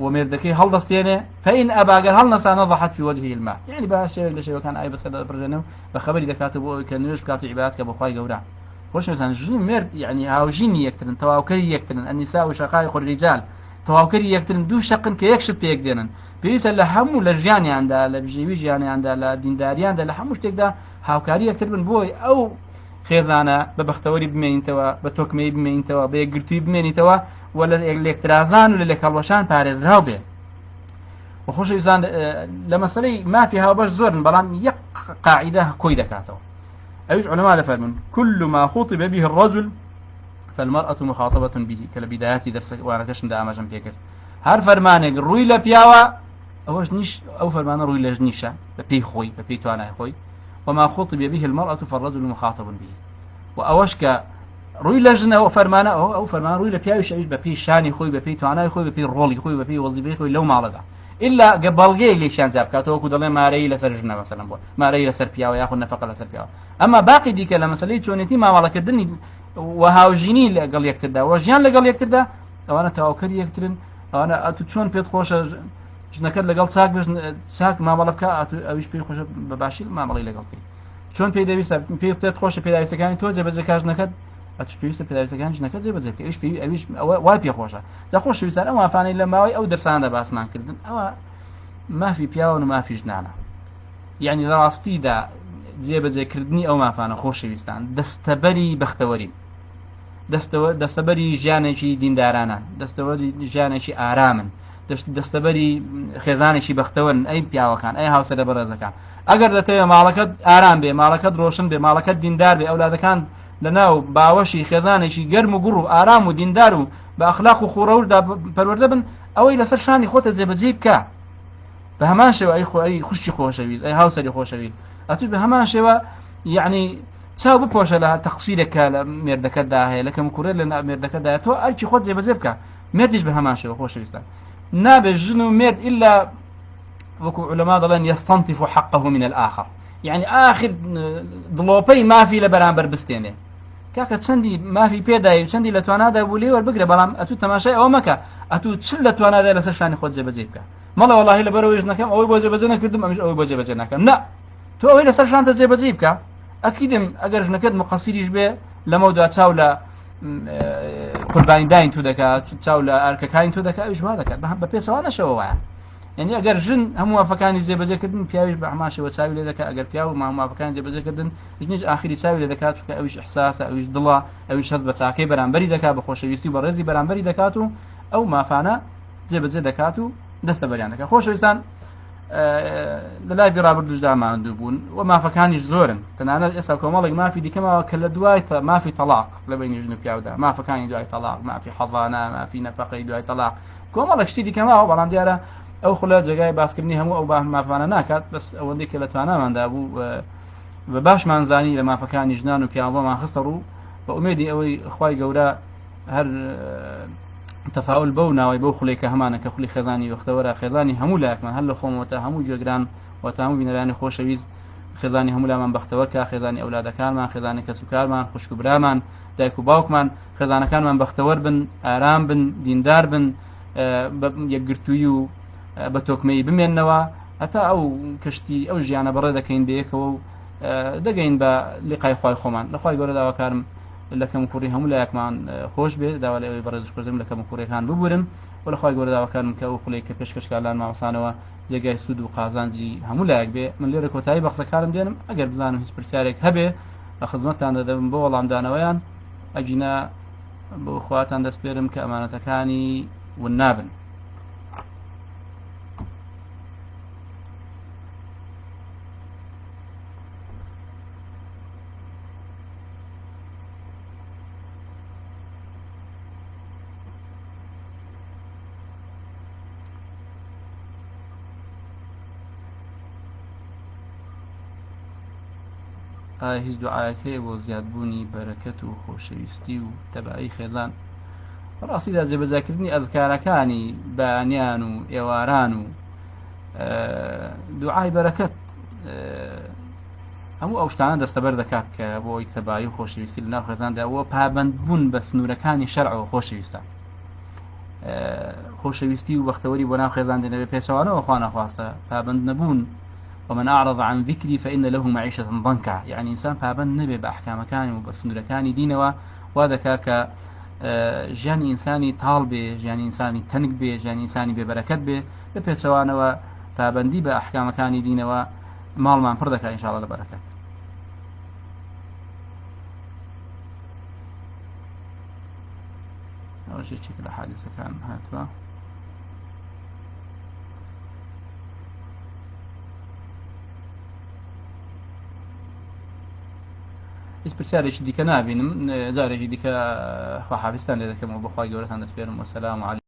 ومێردەکەی هەڵدەستێنێ فإن أبى گەر هەڵنەسا نضحت في وجهه الماء يعني بە شێوێک لە شێوەکان ئای بەسەر دەبڕێنێ و بە خەبەری دەکاتەوە بۆ ئەوەی کە نوێژ بکات و عیبادەت کە بۆ خوای گەورە. خۆشەویستان ژن و مێرد یعنی هاوژینی یەکترن تەواوکەری یەکترن النساء وشقائق الرجال تەواوکەری یەکترن دوو شەقن کە یەک شت پێک دێنن پێویستە لە هەموو لە ژیانیاندا لە بژێوی ژیانیاندا لە دینداریاندا لە هەموو شتێکدا هاوکاری یەکتر بن بۆی ئەو خێزانە بە بەختەوەری بمێنیتەوە بە تۆکمەی بمێنیتەوە بە یەکگرتووی بمێنیتەوە و لە لێکترازان و لە لێکەڵوەشان پارێزراو بێ. وخۆشەویستان لە مەسەلەی مافی هاوبەش زۆرن بەڵام یەک قاعیدە کۆی دەکاتەوە. ئەویش عولەما دەفەرمون كل ما خُطب به الرجل فالمرأة مخاطبة به کە لە بیدایەتی دەرسوانەکەشمدا ئاماژەم پێ کرد. هەر فەرمانێک ڕووی لە پیاوە ئەوەش نیش ئەو فەرمانە ڕووی لە ژنیشە بە پێی خۆی بە پێی توانای خۆی وما خُطب به المرأة فالرجل مخاطب به و ئەوەش کە ڕووی لە ژنەوە فەرمانە ئەو فەرمان ڕووی لە پیاویش ئەویش بە پێی شانی خۆی بە پێی توانای خۆی بە پێی ڕۆڵی خۆی بە پێی وەزیفەی خۆی لەو ماڵەدا ئللا گە بەڵگەیەک لێکیان جا بکاتەوە وەکو دەڵێ مارەی لەسەر ژنە مەسەلەن بۆ مارەی لەسەر پیاوە یاخود نەفەقە لەسەر پیاوە. ئەمما باقی دیکە لە مەسەلەی چۆنێتی مامەڵەکردنی و هاوژینی لەگەڵ یەکتردا و ژیان لەگەڵ یەکتردا ئەوانە تەواوکەری یەکترن. ئەوانە ئەتو چۆن پێت خۆشە ژنەکەت لەگەڵ چاک مامەڵە بکە ئەویش پێی خۆشە بەباشی مامەڵی لەگەڵ بکەیت. چۆن پێی دەویستە پێت خۆشە پێداویستەکانی تۆ جێبەجێکا ژنەکەت ئەتوش پێویستە پێداویستەکانی ژنەکەت جێبەجێ بکەی ئەویش وای پێ خۆشە. جا خۆشەویستان ئەو مافانەی لە ماوەی ئەو دەرساندا باسمان کردن ئەوە مافی پیاوە و مافی ژنانە یعنی لە ڕاستیدا جێبەجێکردنی ئەو مافانە خۆشەویستان دەستەبەری بەختەوەری دەستەبەری ژیانێکی دیندارانە دەستەوەری ژیانێکی ئارامن دەستەبەری خێزانێکی بەختەوەن ئەی پیاوەکان ئەی هاوسەرە بەڕێزەکان ئەگەر دەتەوێت ماڵەکەت ئارام بێ ماڵەکەت ڕۆشن بێ ماڵەکەت دیندار بێ ئەولادەکان لەناو باوەشی خێزانێکی گەرم و گوڕ و ئارام و دیندار و بە ئەخلاق و خوڕەوشدا پەروەردە بن ئەوەی لەسەر شانی خۆتە جێبەجێ بکە بە هەمان شێوە ئەی خوشتی خۆشەویست ئەی هاوسەری خۆشەویست ئەتوش بە هەمان شێوە یعنی چاو بپۆشە لە تەقسیرێکە لە مێردەکەتدا هەیە لە کەم کوڕێ لە مێردەکەتدا تۆ ئەرکی خۆت جێبەجێ بکە مێردیش بە هەمان شێوە خۆشەویستان نابێت ژن و مێرد ئللا وەکو عولەما دەڵێن يستنطف حقه من الآخر يعني آخر دڵۆپەی مافی لە بەرامبەر بستێنێ کاکە چەندی مافی پێدای و چەندی لە توانادا بوو لێ وەربگرە بەڵام ئەتوو تەماشای ئەوە مەکە ئەتوو چ لە توانادا لەسەر شانی خۆت جێبەجێ بکە مەڵێ وەڵاهی لەبەرەوەیش نەکەم ئەوەی بۆ جێبەجێ نەکردم ئەمیش ئەوەی بۆ جێبەجێ ناکەم نە تۆ ئەوەی لەسەر شانتە جێبەجێ بکە ئەکیدم ئەگەر ژنەکەت مقەسیریش بێ لەمەودا چاو لە قوربانی داین تو دەکات چاو لە ئەرکەکانی تۆ دەکات ئەویش وا دەکات بە پێچەوە نەشەوە وایە یعنی ئەگەر ژن هەموو مافەکانی جێبەجێکردن پیاویش بە هەماشەوە چاوی لێ دەکات ئەگەر پیاو مافەکان جێبەجێکردن ژنیش ئاخری چاوی لێ دەکات چونکە ئەویش ئیحساسە ئەویش دڵە ئەویش هەست بە چاکەی بەرامبەری دەکات بە خۆشەویستی و بە ڕێزی بەرامبەری دەکات و ئەو مافانە جێبەجێ دەکات و دەستە بەریان دەکات خۆشەویستان لە لای ڕابردوشدا ماندوو بوون و مافەکانیش زۆرن تەنانەت ئێستا کۆمەڵێک مافی دیکەمەوە کە لە دوای مافی تەلاق لە بینی ژن و پیاودا مافەکانی دوای تەلاق مافی حەضانە مافی نەفەقەی دوای تەلاق کۆمەڵێک شتی دیکەمەوە بەڵام دیارە ئەو خولە جێگای باسکردنی هەموو ئەو مافانە ناکات بەس ئەوەندەی کە لە تواناماندا بوو بە باشمانزانی لە مافەکانی ژنان و پیاوەمان خستە ڕوو بە ئومێدی ئەوەی خوای گەورە هەر تەفاول بەو ناوەی بەو خولەی کە هەمانە کە خولی خێزانی وەختەوەرە خێزانی هەموو لایەکمان هەر لە خۆمەوە تا هەموو جێگران و تا هەموو بینەرانی خۆشەویست خێزانی هەموو لامان بەختەوەرکە خێزانی ئەولادەکانمان خێزانی کەسوکارمان خوشک و برامان دایک و باوکمان خێزانەکانمان بەختەوەر بن ئارام بن دیندار بن یەکگرتووی و بە تۆکمەی بمێننەوە هەتا ئەو کشتی ئەو ژیانە بەڕێ دەکەین بەیەکەوە و دەگەین بە لیقای خوای خۆمان لەخوای گەورە داواکارم لە کەم کوڕی هەموو لایەکمان خۆش بێ داوا لە ئەوەی بەڕێزشکردم لە کەم کوڕەکان ببورن و لەخوای گەورە داواکارم کە ئەو خوڵەی کە پێشکەشکاران مامۆستانەوە جێگای سوود و قازانجی هەموو لایەک بێ من لێرە کۆتایی بە قسەکارم دێنم ئەگەر بزانم هیچ پرسیارێک هەبێ لە خزمەتتان دەدەم بۆ وەڵامدانەوەیان ئەگینا بۆ خواتان دەست پێرم کە ئەمانەتەکانی ون نابن هیچ دوعاەکەی بۆ زیادبوونی بەرەکەت و خۆشەویستی و تەبایی خێزان ڕاستیدا جێبەجێکردنی ئەذکارەکانی بەیانیان و ئێواران و دوعای بەرەکەت هەموو ئەو شتانە دەستەبەر دەکات کە بۆی تەبایی و خۆشەویستی لەناو خێزاندا ئەوە پابەند بوون بە سنوورەکانی شەرعەوە خۆشەویستە خۆشەویستی و بەختەوەری بۆ ناو خێزان دێنەوێت پێچەوانەوە خوا نەخواستە پابەند نەبوون ومن أعرض عن ذكري فإن له معيشة ضنكا يعني إنسان بابن نبي بأحكام كان وبسندر كان دينوا وهذا كاك جاني إنساني طالب جاني إنساني تنق به جاني إنساني ببركات به ببسوانوا بابندي بأحكام كان دينوا مال من فردك إن شاء الله لبركات أول شيء شكل حادثة كان هاتوا هیچ پرسیارێکی دیکە نابینم جارێکی دیکە خواحافیستان لێ دەکەم و بەخوای گەورەتان دەسپێرم وەسەلام عەلەیکم